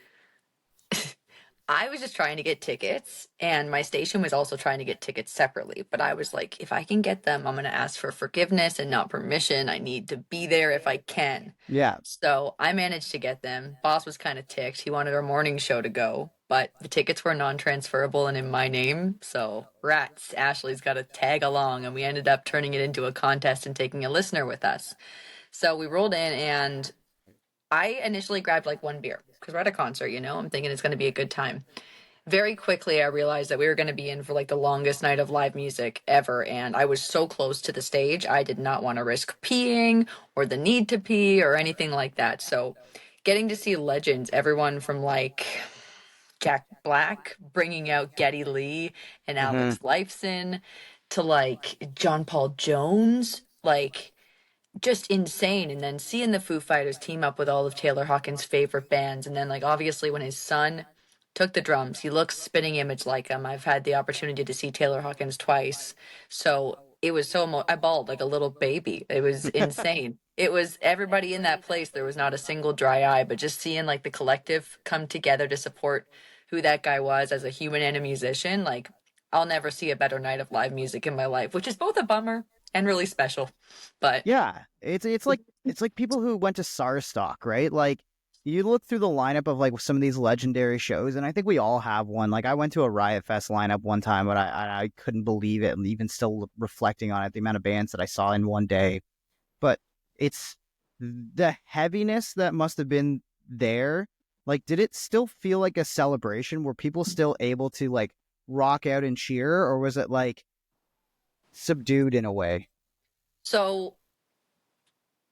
I was just trying to get tickets, and my station was also trying to get tickets separately. But I was like, if I can get them, I'm going to ask for forgiveness and not permission. I need to be there if I can.
Yeah.
So I managed to get them. Boss was kind of ticked. He wanted our morning show to go, but the tickets were non-transferable and in my name. So rats, Ashleigh's got to tag along, and we ended up turning it into a contest and taking a listener with us. So we rolled in, and I initially grabbed like one beer because we're at a concert, you know. I'm thinking it's going to be a good time. Very quickly, I realized that we were going to be in for like the longest night of live music ever, and I was so close to the stage. I did not want to risk peeing or the need to pee or anything like that. So, getting to see legends, everyone from like Jack Black bringing out Geddy Lee and
Hmm.
Alex Lifeson to like John Paul Jones, like just insane. And then seeing the Foo Fighters team up with all of Taylor Hawkins' favorite bands. And then, like, obviously, when his son took the drums, he looks spitting image like him. I've had the opportunity to see Taylor Hawkins twice. So it was so, I bawled like a little baby. It was insane. It was everybody in that place. There was not a single dry eye, but just seeing like the collective come together to support who that guy was as a human and a musician, like, I'll never see a better night of live music in my life, which is both a bummer and really special. But
Yeah, it's like people who went to Sarstock, right? Like you look through the lineup of like some of these legendary shows, and I think we all have one. Like I went to a Riot Fest lineup one time, but I couldn't believe it, and even still reflecting on it, the amount of bands that I saw in one day. But it's the heaviness that must have been there. Like, did it still feel like a celebration? Were people still able to like rock out and cheer, or was it like subdued in a way?
so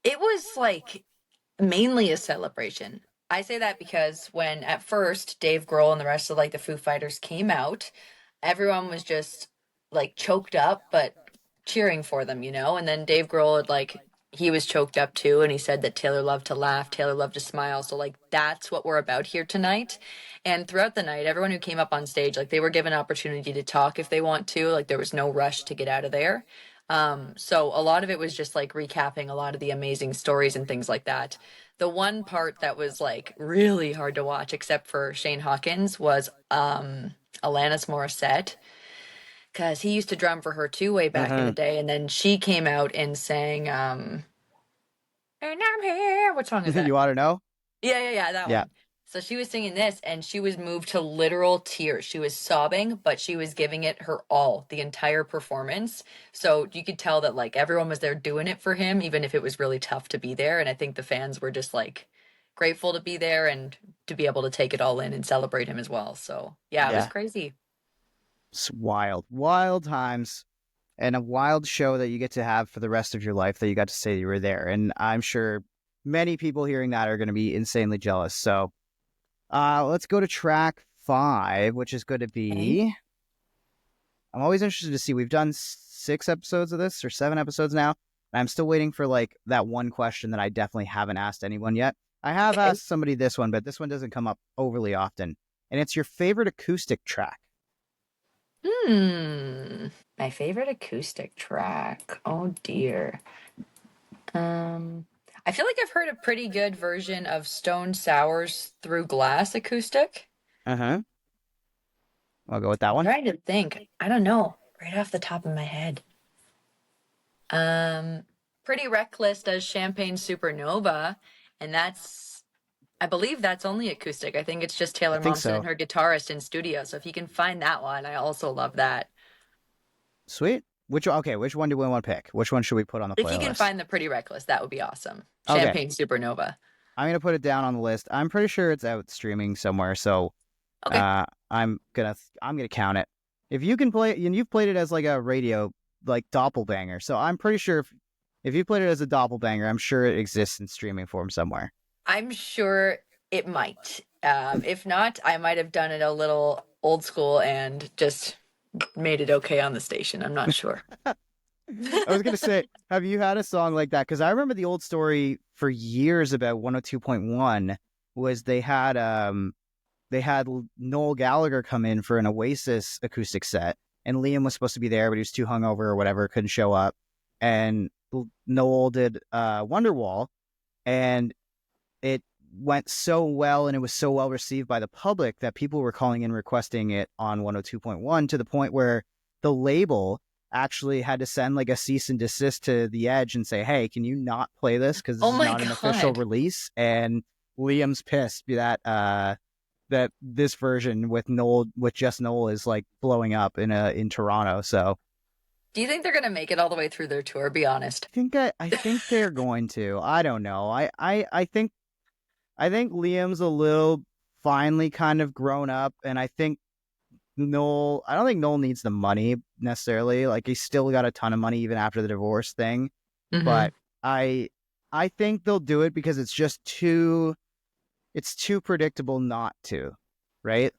it was like mainly a celebration. I say that because when at first Dave Grohl and the rest of like the Foo Fighters came out, everyone was just like choked up, but cheering for them, you know? And then Dave Grohl had like, he was choked up too, and he said that Taylor loved to laugh, Taylor loved to smile. So, like, that's what we're about here tonight. And throughout the night, everyone who came up on stage, like, they were given opportunity to talk if they want to. Like, there was no rush to get out of there. So a lot of it was just like recapping a lot of the amazing stories and things like that. The one part that was like really hard to watch, except for Shane Hawkins, was Alanis Morissette, because he used to drum for her too way back in the
Uh-huh.
day, and then she came out and sang "And I'm Here." What song is that?
You want to know?
Yeah, that
Yeah.
one. So she was singing this, and she was moved to literal tears. She was sobbing, but she was giving it her all, the entire performance. So you could tell that like everyone was there doing it for him, even if it was really tough to be there. And I think the fans were just like grateful to be there and to be able to take it all in and celebrate him as well. So yeah, it was
Yeah.
crazy.
It's wild, wild times, and a wild show that you get to have for the rest of your life that you got to say you were there. And I'm sure many people hearing that are going to be insanely jealous. So let's go to track 5, which is going to
Okay.
be. I'm always interested to see. We've done 6 episodes of this or 7 episodes now. And I'm still waiting for like that one question that I definitely haven't asked anyone yet. I have
Okay.
asked somebody this one, but this one doesn't come up overly often. And it's your favorite acoustic track.
My favorite acoustic track. Oh dear. Um, I feel like I've heard a pretty good version of Stone Sour's Through Glass acoustic.
Uh huh. I'll go with that
I'm
one.
trying to think. I don't know, right off the top of my head. Um, Pretty Reckless does Champagne Supernova, and I believe that's only acoustic. I think it's just
I
Taylor
think
Momsen and
so.
her guitarist in studio. So if you can find that one, I also love that.
Sweet. Which one do we want to pick? Which one should we put on the
If you can
playlist?
find the Pretty Reckless, that would be awesome.
Okay.
Champagne Supernova.
I'm gonna put it down on the list. I'm pretty sure it's out streaming somewhere, so
Okay.
I'm gonna count it. If you can play, and you've played it as like a radio like doppelbanger, so I'm pretty sure if you played it as a doppelbanger, I'm sure it exists in streaming form somewhere.
I'm sure it might. If not, I might have done it a little old school and just made it okay on the station. I'm not sure.
I was gonna say, have you had a song like that? Because I remember the old story for years about 102.1 was they had Noel Gallagher come in for an Oasis acoustic set, and Liam was supposed to be there, but he was too hungover or whatever, couldn't show up. And Noel did Wonderwall, and it went so well and it was so well received by the public that people were calling in requesting it on 102.1 to the point where the label actually had to send like a cease and desist to The Edge and say, hey, can you not play this because this
Oh
is
my
not an official
God.
release? And Liam's pissed that this version with just Noel is like blowing up in Toronto. So
Do you think they're gonna make it all the way through their tour? Be honest.
I think they're going to. I don't know. I think Liam's a little finally kind of grown up, and I think Noel. I don't think Noel needs the money necessarily. Like he's still got a ton of money even after the divorce thing.
Hmm.
But I think they'll do it because it's too predictable not to, right?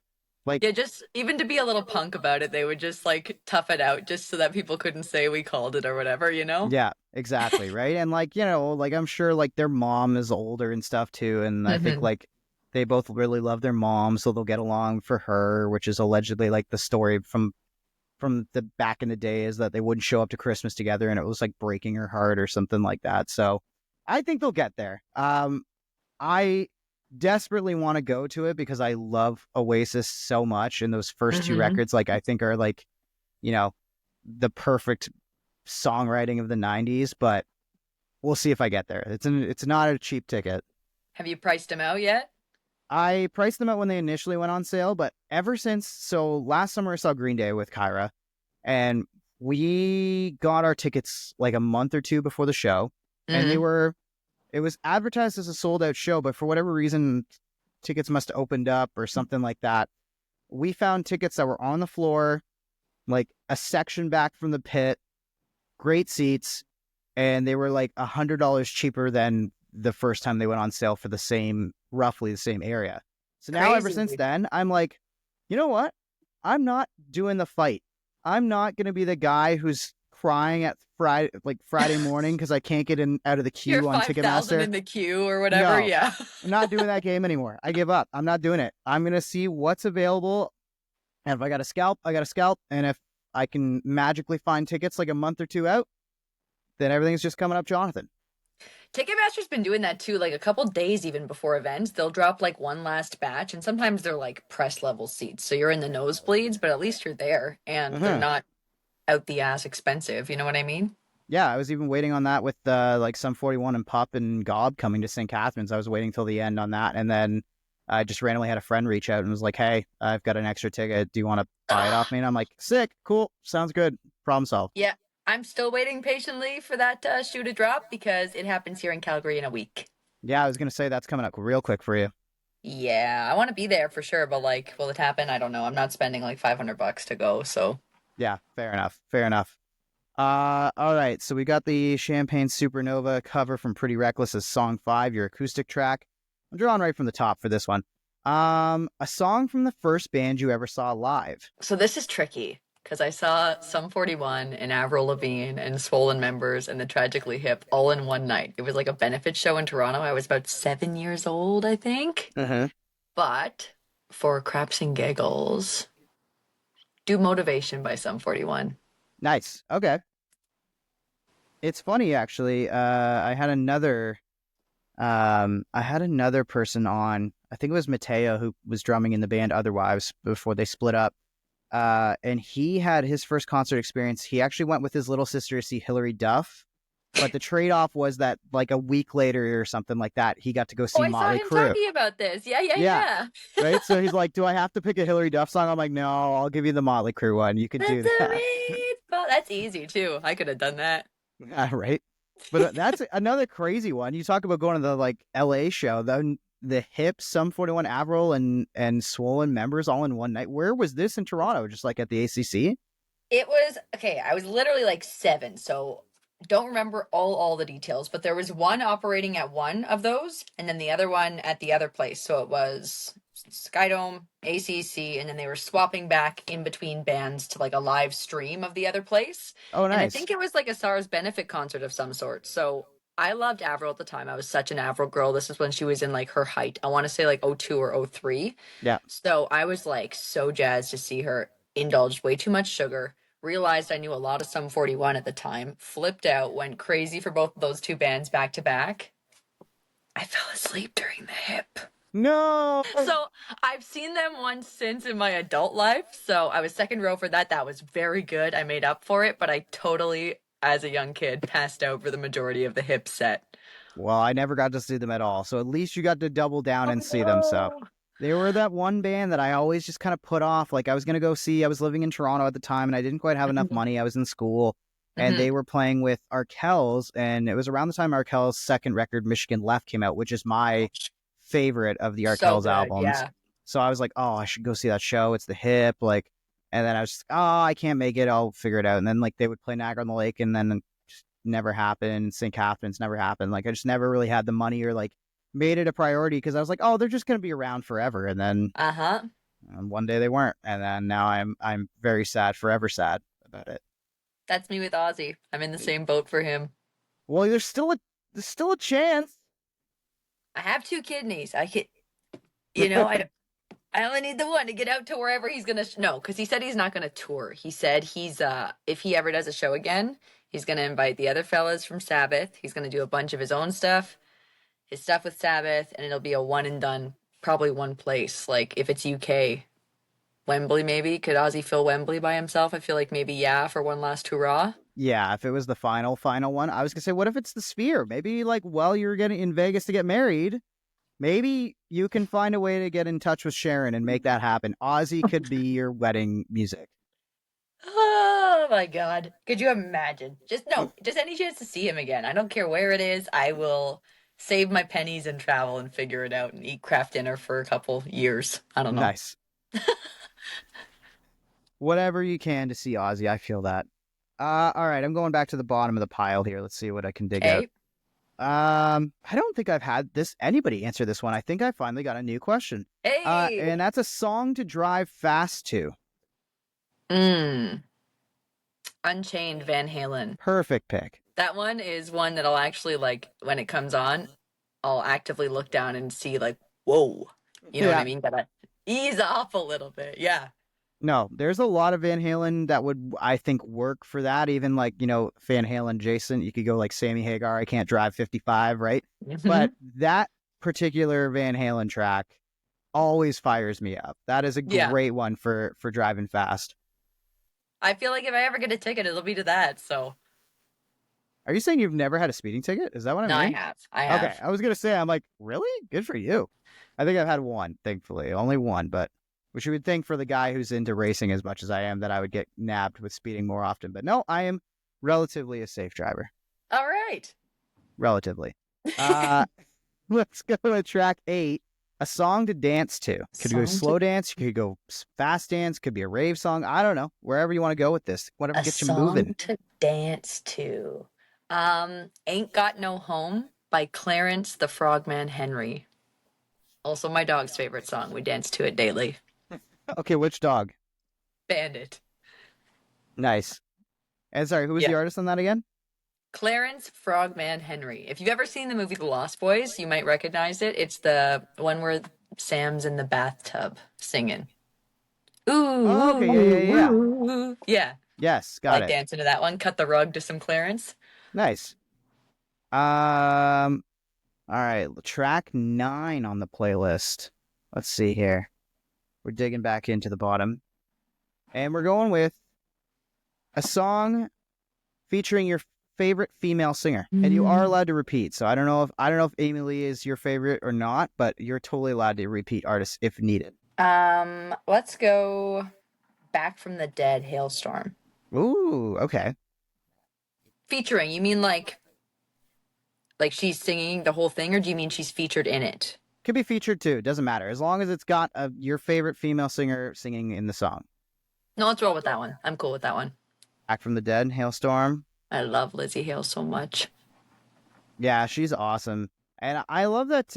Like
Yeah, just even to be a little punk about it, they would just like tough it out just so that people couldn't say we called it or whatever, you know?
yeah, exactly, right? And like, like I'm sure like their mom is older and stuff too, and I think
Hmm.
like they both really love their mom, so they'll get along for her, which is allegedly like the story from the back in the day is that they wouldn't show up to Christmas together and it was like breaking her heart or something like that. So I think they'll get there. I desperately want to go to it because I love Oasis so much, and those first two
Hmm.
records like I think are like, you know, the perfect songwriting of the 90s, but we'll see if I get there. It's not a cheap ticket.
Have you priced them out yet?
I priced them out when they initially went on sale, but ever since, so last summer I saw Green Day with Kyra, and we got our tickets like a month or two before the show, and
Hmm.
it was advertised as a sold out show, but for whatever reason, tickets must have opened up or something like that. We found tickets that were on the floor, like a section back from the pit, great seats, and they were like $100 cheaper than the first time they went on sale for roughly the same area. So now, ever since
Crazy.
then, I'm like, you know what? I'm not doing the fight. I'm not going to be the guy who's crying at Friday morning because I can't get in out of the
You're
queue on
5,000
Ticketmaster.
in the queue or whatever.
No,
Yeah.
I'm not doing that game anymore. I give up. I'm not doing it. I'm going to see what's available. And if I got a scalp, I got a scalp. And if I can magically find tickets like a month or two out, then everything's just coming up Jonathan.
Ticketmaster's been doing that too, like a couple days even before events. They'll drop like one last batch, and sometimes they're like press level seats. So you're in the nosebleeds, but at least you're there and they're
Uh-huh.
not out the ass expensive. You know what I mean?
Yeah, I was even waiting on that with like some 41 and Pup and Gob coming to St. Catharines. I was waiting till the end on that, and then I just randomly had a friend reach out and was like, "Hey, I've got an extra ticket. Do you want to buy it off me?" And I'm like, "Sick, cool, sounds good, problem solved."
Yeah. I'm still waiting patiently for that shoe to drop because it happens here in Calgary in a week.
Yeah, I was gonna say that's coming up real quick for you.
Yeah, I want to be there for sure, but like, will it happen? I don't know. I'm not spending like $500 to go, so
Yeah, fair enough. Fair enough. All right. So we got the Champagne Supernova cover from Pretty Reckless as song 5, your acoustic track. I'm drawing right from the top for this one. A song from the first band you ever saw live.
so this is tricky because I saw Sum 41 and Avril Lavigne and Swollen Members and the Tragically Hip all in one night. It was like a benefit show in Toronto. I was about 7 years old, I think.
Uh-huh.
But for craps and giggles, do Motivation by Sum 41.
Nice. Okay. It's funny actually. I had another person on. I think it was Mateo who was drumming in the band Otherwise before they split up. And he had his first concert experience. He actually went with his little sister to see Hillary Duff, but the trade off was that like a week later or something like that, he got to go
Oh,
see
I saw
Motley
him
Crue.
talking about this. Yeah, yeah,
Yeah,
yeah.
right. So he's like, "Do I have to pick a Hillary Duff song?" I'm like, "No, I'll give you the Motley Crue one. You could
That's
do
a
that."
read. Well, that's easy too. I could have done that.
Yeah, right. But that's another crazy one. You talk about going to the like LA show, the Hips, Sum 41 Avril and Swollen Members all in one night. Where was this in Toronto? Just like at the ACC?
It was okay. I was literally like 7, so don't remember all the details. But there was one operating at one of those, and then the other one at the other place. So it was Skydome, ACC, and then they were swapping back in between bands to like a live stream of the other place.
Oh,
And I
nice.
think it was like a SARS benefit concert of some sort. So I loved Avril at the time. I was such an Avril girl. This is when she was in like her height. I want to say like '02 or '03.
Yeah.
So I was like so jazzed to see her indulge way too much sugar. Realized I knew a lot of Sum 41 at the time. Flipped out, went crazy for both of those two bands back to back. I fell asleep during the hip.
No.
So I've seen them once since in my adult life. So I was second row for that. That was very good. I made up for it, but I totally, as a young kid, passed out for the majority of the hip set.
Well, I never got to see them at all. So at least you got to double down and see them. So
No.
they were that one band that I always just kind of put off. Like I was going to go see, I was living in Toronto at the time and I didn't quite have enough money. I was in school and they were playing with Arkells. And it was around the time Arkells' second record, Michigan Left, came out, which is my favorite of the
So
Arkells
good,
albums.
yeah.
So I was like, oh, I should go see that show. It's the hip. Like, and then I was just, oh, I can't make it. I'll figure it out. And then like they would play Niagara on the Lake and then just never happened. St. Catharines never happened. Like I just never really had the money or like made it a priority because I was like, oh, they're just going to be around forever. And then one day they weren't. And then now I'm very sad, forever sad about it.
That's me with Ozzy. I'm in the same boat for him.
Well, there's still a chance.
I have 2 kidneys. I could, I only need the one to get out to wherever he's gonna. No, because he said he's not gonna tour. He said he's if he ever does a show again, he's gonna invite the other fellas from Sabbath. He's gonna do a bunch of his own stuff, his stuff with Sabbath, and it'll be a one and done. Probably one place. Like if it's UK, Wembley maybe. Could Ozzy fill Wembley by himself? I feel like maybe for one last hurrah.
Yeah, if it was the final one, I was gonna say, what if it's the Sphere? Maybe like while you're getting in Vegas to get married, maybe you can find a way to get in touch with Sharon and make that happen. Ozzy could be your wedding music.
Oh my God. Could you imagine? Just any chance to see him again. I don't care where it is. I will save my pennies and travel and figure it out and eat craft dinner for a couple years. I don't know.
Nice. Whatever you can to see Ozzy, I feel that. All right, I'm going back to the bottom of the pile here. Let's see what I can dig out. I don't think I've had anybody answer this one. I think I finally got a new question.
Hey!
And that's a song to drive fast to.
Unchained Van Halen.
Perfect pick.
That one is one that I'll actually, like, when it comes on, I'll actively look down and see, like, whoa. You know what I mean? Gotta ease off a little bit. Yeah.
No, there's a lot of Van Halen that would, I think, work for that. Even like, Van Halen Jason, you could go like Sammy Hagar, I Can't Drive 55, right? But that particular Van Halen track always fires me up. That is a great one for driving fast.
I feel like if I ever get a ticket, it'll be to that, so.
Are you saying you've never had a speeding ticket? Is that what I mean?
No, I have.
Okay, I was going to say, I'm like, really? Good for you. I think I've had one, thankfully. Only one, but which you would think for the guy who's into racing as much as I am that I would get nabbed with speeding more often. But no, I am relatively a safe driver.
All right.
Relatively. Let's go to track 8. A song to dance to. Could go slow dance. You could go fast dance. Could be a rave song. I don't know. Wherever you want to go with this. Whatever gets you moving.
A song to dance to. Ain't Got No Home by Clarence the Frogman Henry. Also my dog's favorite song. We dance to it daily.
Okay, which dog?
Bandit.
Nice. And sorry, who was the artist on that again?
Clarence Frogman Henry. If you've ever seen the movie The Lost Boys, you might recognize it. It's the one where Sam's in the bathtub singing. Ooh.
Oh, okay, yeah.
Ooh. Yeah.
Yes, got it.
Dancing to that one. Cut the rug to some Clarence.
Nice. All right, track 9 on the playlist. Let's see here. We're digging back into the bottom. And we're going with a song featuring your favorite female singer. And you are allowed to repeat. So I don't know if Amy Lee is your favorite or not, but you're totally allowed to repeat artists if needed.
Let's go Back from the Dead, Hailstorm.
Ooh, okay.
Featuring, you mean like she's singing the whole thing, or do you mean she's featured in it?
Could be featured too. Doesn't matter. As long as it's got your favorite female singer singing in the song.
No, let's roll with that one. I'm cool with that one.
Back from the Dead, Hailstorm.
I love Lizzie Hale so much.
Yeah, she's awesome. And I love that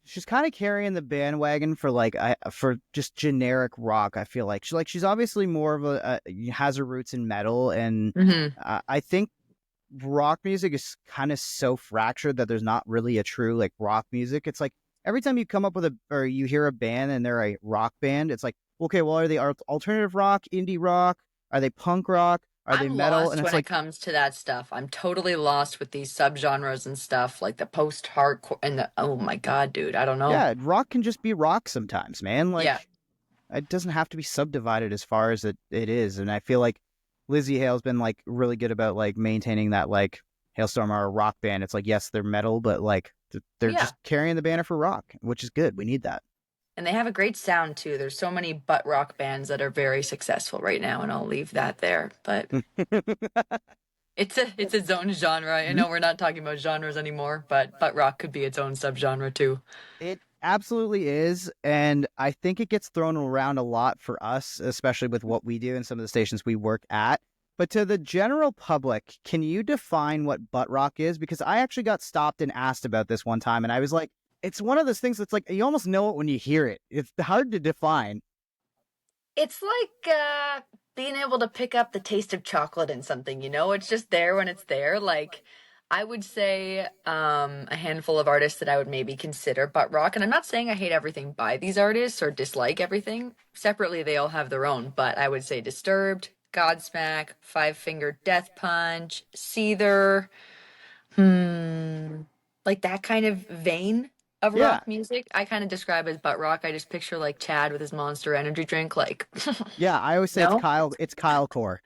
she's kind of carrying the bandwagon for just generic rock, I feel like. She's obviously more of has her roots in metal, and I think rock music is kind of so fractured that there's not really a true like rock music. It's like every time you come up with or you hear a band and they're a rock band, it's like, okay, well, are they alternative rock, indie rock? Are they punk rock? Are they
I'm
metal? And
lost
it's
when it
like,
comes to that stuff. I'm totally lost with these subgenres and stuff, like the post-hardcore and the, oh my God, dude, I don't know.
yeah, rock can just be rock sometimes, man.
Yeah.
Like, it doesn't have to be subdivided as far as it is. And I feel like Lizzie Hale's been like really good about like maintaining that like Hailstorm are a rock band. It's like, yes, they're metal, but like they're
Yeah.
just carrying the banner for rock, which is good. We need that.
And they have a great sound too. There's so many butt rock bands that are very successful right now, and I'll leave that there. But it's its own genre. I know we're not talking about genres anymore, but butt rock could be its own subgenre too.
It absolutely is. And I think it gets thrown around a lot for us, especially with what we do and some of the stations we work at. But to the general public, can you define what butt rock is? Because I actually got stopped and asked about this one time, and I was like, it's one of those things that's like, you almost know it when you hear it. It's hard to define.
It's like being able to pick up the taste of chocolate in something, you know? It's just there when it's there. Like, I would say a handful of artists that I would maybe consider butt rock. And I'm not saying I hate everything by these artists or dislike everything. Separately, they all have their own. But I would say Disturbed, Godsmack, Five Finger Death Punch, Seether, like that kind of vein of
Yeah.
rock music. I kind of describe as butt rock. I just picture like Chad with his Monster Energy drink, like,
Yeah, I always say
no?
It's Kyle Core.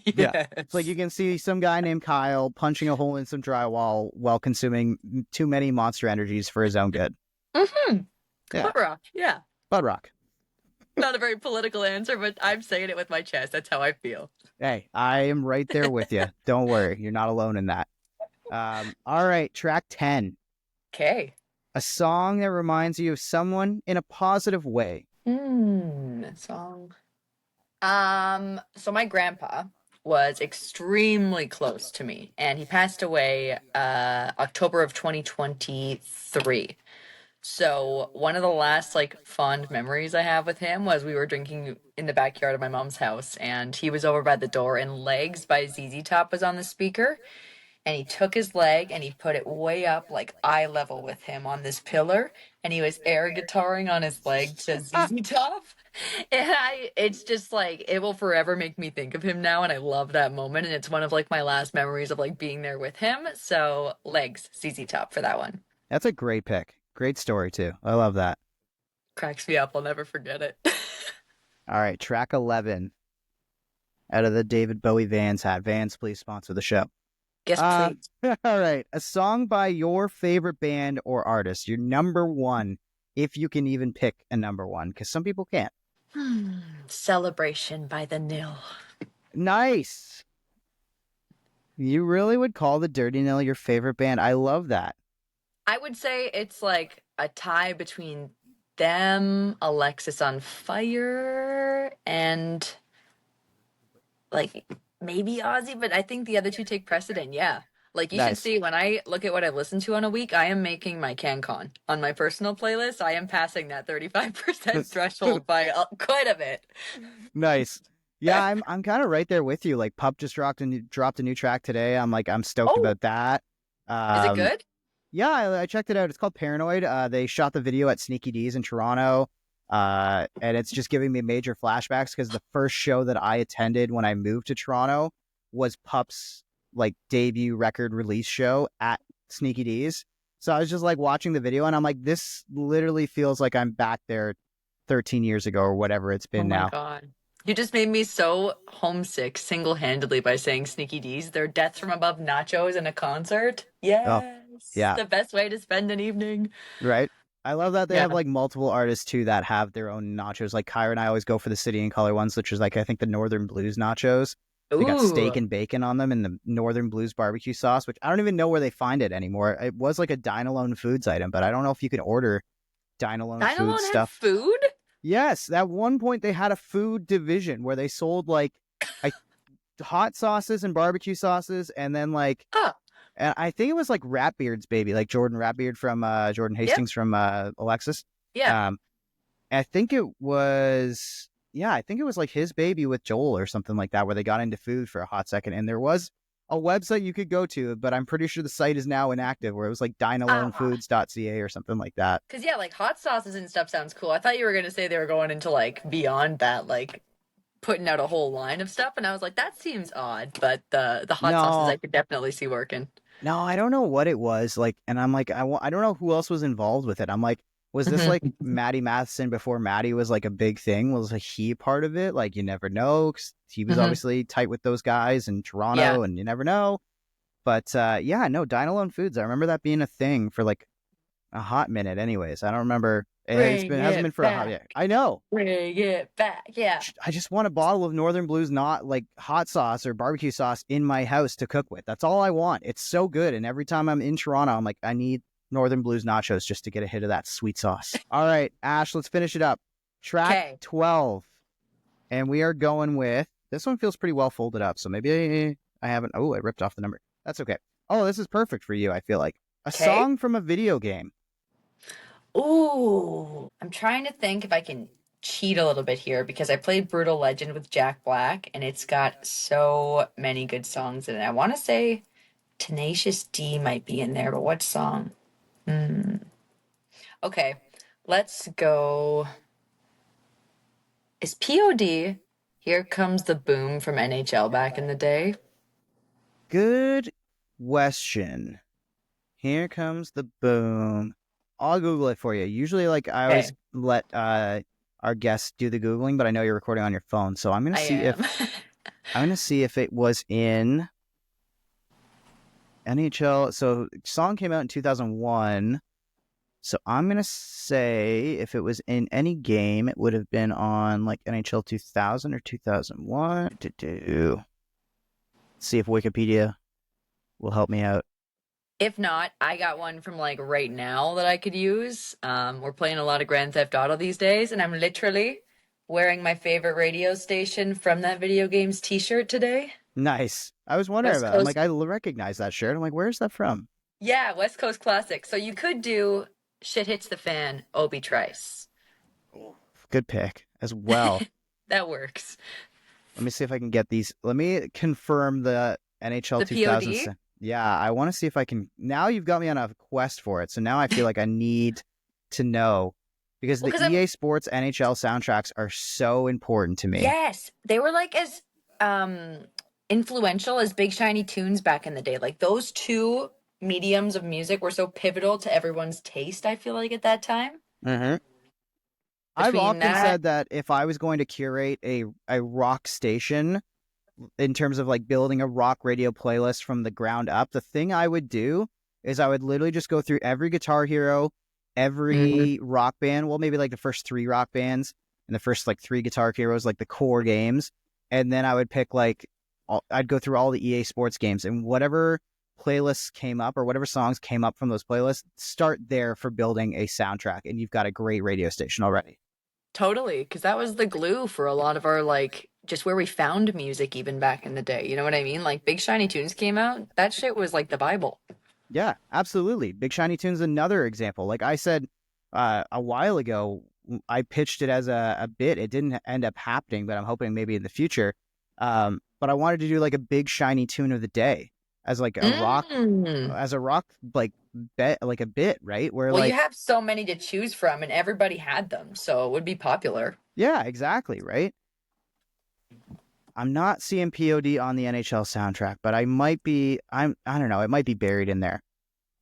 Yeah. It's like you can see some guy named Kyle punching a hole in some drywall while consuming too many Monster Energies for his own good.
Mm-hmm.
Yeah.
Butt rock. Yeah.
Butt rock.
Not a very political answer, but I'm saying it with my chest. That's how I feel.
Hey, I am right there with you. Don't worry. You're not alone in that. All right. Track 10.
Okay.
A song that reminds you of someone in a positive way.
Song. So my grandpa was extremely close to me, and he passed away October of 2023. So one of the last like fond memories I have with him was we were drinking in the backyard of my mom's house, and he was over by the door, and Legs by ZZ Top was on the speaker, and he took his leg and he put it way up like eye level with him on this pillar, and he was air guitaring on his leg to ZZ Top. And it's just like it will forever make me think of him now, and I love that moment, and it's one of like my last memories of like being there with him. So Legs, ZZ Top for that one.
That's a great pick. Great story, too. I love that.
Cracks me up. I'll never forget it.
All right. Track 11. Out of the David Bowie Vans hat. Vans, please sponsor the show.
Yes, please.
All right. A song by your favorite band or artist. Your number one, if you can even pick a number one, because some people can't.
Celebration by the Nil.
Nice. You really would call the Dirty Nil your favorite band? I love that.
I would say it's like a tie between them, Alexis on Fire, and like maybe Ozzy, but I think the other two take precedent. Yeah. Like you should
Nice.
see when I look at what I listen to on a week, I am making my CanCon on my personal playlist. I am passing that 35% threshold by quite a bit.
Nice. Yeah, I'm kind of right there with you. Like Pup just dropped a new track today. I'm stoked about that.
Is it good?
Yeah, I checked it out. It's called Paranoid. They shot the video at Sneaky D's in Toronto. And it's just giving me major flashbacks because the first show that I attended when I moved to Toronto was Pup's like debut record release show at Sneaky D's. So I was just like watching the video and I'm like, this literally feels like I'm back there 13 years ago or whatever it's been now.
Oh my God. You just made me so homesick single-handedly by saying Sneaky D's. Their Deaths from Above nachos in a concert. Yes.
Oh, yeah.
The best way to spend an evening.
Right. I love that they
Yeah.
have like multiple artists too that have their own nachos. Like Kyra and I always go for the City and Color ones, which is like I think the Northern Blues nachos. They got steak and bacon on them and the Northern Blues barbecue sauce, which I don't even know where they find it anymore. It was like a Dinalone Foods item, but I don't know if you can order Dinalone Foods
has
stuff.
food?
Yes, at one point they had a food division where they sold like hot sauces and barbecue sauces, and then like, and I think it was like Ratbeard's baby, like Jordan Ratbeard from Jordan Hastings from Alexis.
Yeah.
I think it was, I think it was like his baby with Joel or something like that, where they got into food for a hot second, and there was a website you could go to, but I'm pretty sure the site is now inactive, where it was like dinalonefoods.ca or something like that.
Because, yeah, like hot sauces and stuff sounds cool. I thought you were going to say they were going into like beyond that, like putting out a whole line of stuff, and I was like, that seems odd. But the hot sauces
No,
I could definitely see working.
no, I don't know what it was like, and I'm like, I don't know who else was involved with it. I'm like, was this
Hmm.
like Maddie Matheson before Maddie was like a big thing? Was like he part of it? Like you never know, 'cause he was
Hmm.
obviously tight with those guys in
Yeah.
Toronto, and you never know. But yeah, no, Dine Alone Foods. I remember that being a thing for like a hot minute. Anyways, I don't remember. It's
Bring
been hasn't
it
been for a hot.
back.
Yeah, I know.
Bring it back. Yeah.
I just want a bottle of Northern Blue's not like hot sauce or barbecue sauce in my house to cook with. That's all I want. It's so good. And every time I'm in Toronto, I'm like, I need Northern Blue's nachos just to get a hit of that sweet sauce. All right, Ash, let's finish it up. Track
Okay.
12. And we are going with this one feels pretty well folded up. So maybe I haven't. Oh, I ripped off the number. That's okay. Oh, this is perfect for you, I feel like. A
Okay.
song from a video game.
Ooh. I'm trying to think if I can cheat a little bit here because I played Brutal Legend with Jack Black and it's got so many good songs in it. I want to say Tenacious D might be in there, but what song? Hmm. Okay. Let's go. Is POD Here Comes the Boom from NHL back in the day?
Good question. Here comes the boom. I'll Google it for you. Usually, like I always
Okay.
let our guests do the Googling, but I know you're recording on your phone, so I'm gonna
I
see
am.
if it was in NHL. So song came out in 2001. So I'm gonna say if it was in any game, it would have been on like NHL 2000 or 2001. See if Wikipedia will help me out.
If not, I got one from like right now that I could use. We're playing a lot of Grand Theft Auto these days, and I'm literally wearing my favorite radio station from that video game's t-shirt today.
Nice. I was wondering
West
about it. I'm like,
Coast.
I recognize that shirt. I'm like, where's that from?
Yeah, West Coast classic. So you could do Shit Hits the Fan, Obi Trice.
Good pick as well.
That works.
Let me see if I can get these. Let me confirm the NHL
The
2000.
POD?
Yeah, I want to see if I can. Now you've got me on a quest for it. So now I feel like I need to know because
Well,
the
because I'm
EA Sports NHL soundtracks are so important to me.
yes, they were like as um influential as Big Shiny Tunes back in the day. Like those two mediums of music were so pivotal to everyone's taste, I feel like at that time.
Mm-hmm. I've
Between
often
that,
said that if I was going to curate a rock station in terms of like building a rock radio playlist from the ground up, the thing I would do is I would literally just go through every Guitar Hero,
mhm.
every rock band, well, maybe like the first three rock bands and the first like three Guitar Heroes, like the core games. And then I would pick like, I'd go through all the EA Sports games and whatever playlists came up or whatever songs came up from those playlists, start there for building a soundtrack. And you've got a great radio station already.
Totally, because that was the glue for a lot of our like just where we found music even back in the day. You know what I mean? Like Big Shiny Tunes came out, that shit was like the Bible.
Yeah, absolutely. Big Shiny Tune's another example. Like I said a while ago, I pitched it as a bit. It didn't end up happening, but I'm hoping maybe in the future. But I wanted to do like a Big Shiny Tune of the day as like
Mm.
a rock like bet like a bit, right? Where
Well, you
like
have so many to choose from, and everybody had them, so it would be popular.
yeah, exactly, right? I'm not seeing POD on the NHL soundtrack, but I might be. I don't know. It might be buried in there.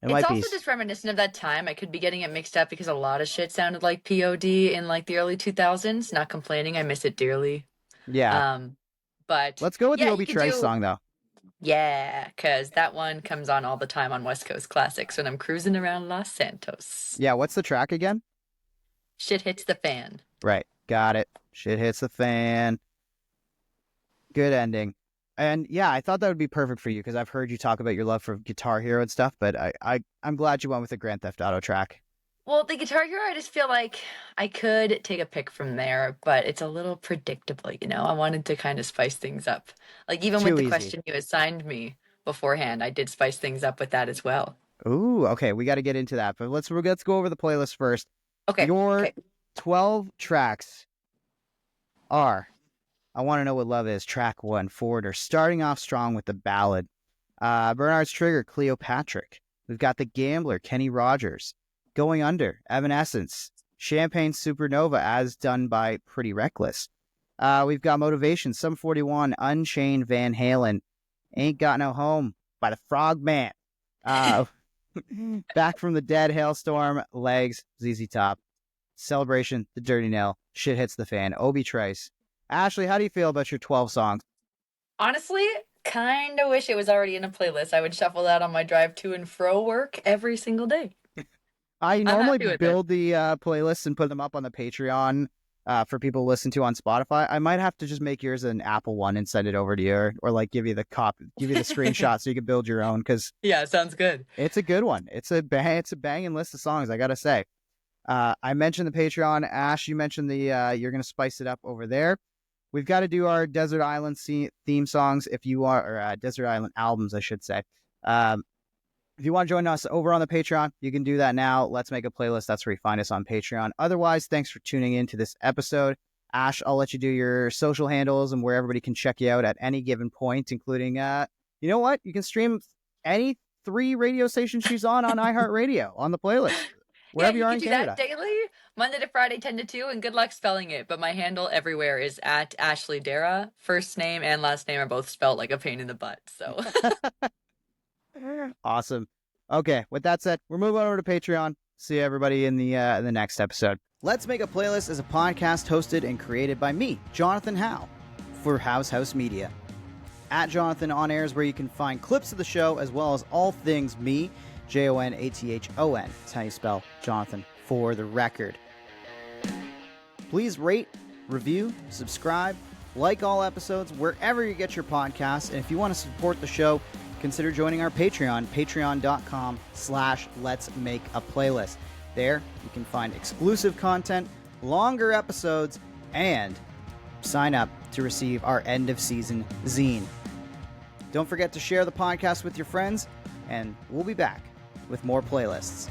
It
It's
might be.
also just reminiscent of that time. I could be getting it mixed up because a lot of shit sounded like POD in like the early 2000s. Not complaining, I miss it dearly.
Yeah.
Um, but
Let's go with the
yeah, you
Obi
could
Trice
do
song though.
yeah, because that one comes on all the time on West Coast Classics when I'm cruising around Los Santos.
Yeah. What's the track again?
Shit hits the fan.
Right. Got it. Shit hits the fan. Good ending. And yeah, I thought that would be perfect for you because I've heard you talk about your love for Guitar Hero and stuff, but I'm glad you went with the Grand Theft Auto track.
Well, the Guitar Hero, I just feel like I could take a pick from there, but it's a little predictable, you know? I wanted to kind of spice things up. Like, even with
Too
the
easy.
question you assigned me beforehand, I did spice things up with that as well.
Ooh, okay, we got to get into that, but let's go over the playlist first.
Okay,
Your
okay.
12 tracks are I Want to Know What Love Is, track one, Forwarder, starting off strong with the ballad. Bernard's Trigger, Cleopatra. We've got The Gambler, Kenny Rogers. Going Under, Evanescence. Champagne Supernova, as done by Pretty Reckless. We've got Motivation, Sum 41, Unchained, Van Halen, Ain't Got No Home by the Frogman. Back from the Dead, Hailstorm, Legs, ZZ Top, Celebration, The Dirty Nail, Shit Hits the Fan, Obi Trice. Ashleigh, how do you feel about your 12 songs?
Honestly, kind of wish it was already in a playlist. I would shuffle that on my drive to and fro work every single day.
I normally
happy with
build the playlists and put them up on the Patreon for people to listen to on Spotify. I might have to just make yours an Apple one and send it over to you, or like give you the screenshot so you can build your own, because
Yeah, sounds good.
it's a good one. It's a banging list of songs, I gotta say. I mentioned the Patreon. Ash, you mentioned the you're gonna spice it up over there. We've got to do our Desert Island theme songs if you are, or Desert Island albums, I should say. If you want to join us over on the Patreon, you can do that now. Let's Make a Playlist. That's where you find us on Patreon. Otherwise, thanks for tuning in to this episode. Ash, I'll let you do your social handles and where everybody can check you out at any given point, including, you know what? You can stream any 3 radio stations she's on iHeartRadio on the playlist. Wherever you are in Canada.
That daily, Monday to Friday, 10 to 2, and good luck spelling it. But my handle everywhere is at Ashleigh Darrach. First name and last name are both spelled like a pain in the butt. So
Awesome. Okay, with that said, we're moving over to Patreon. See everybody in the next episode. Let's Make a Playlist is a podcast hosted and created by me, Jonathan Howe, for House Media. At Jonathan On Air is where you can find clips of the show as well as all things me. Jonathon. That's how you spell Jonathan, for the record. Please rate, review, subscribe, like all episodes wherever you get your podcasts. And if you want to support the show, consider joining our Patreon, patreon.com/Let's Make a Playlist. There, you can find exclusive content, longer episodes, and sign up to receive our end of season zine. Don't forget to share the podcast with your friends, and we'll be back with more playlists.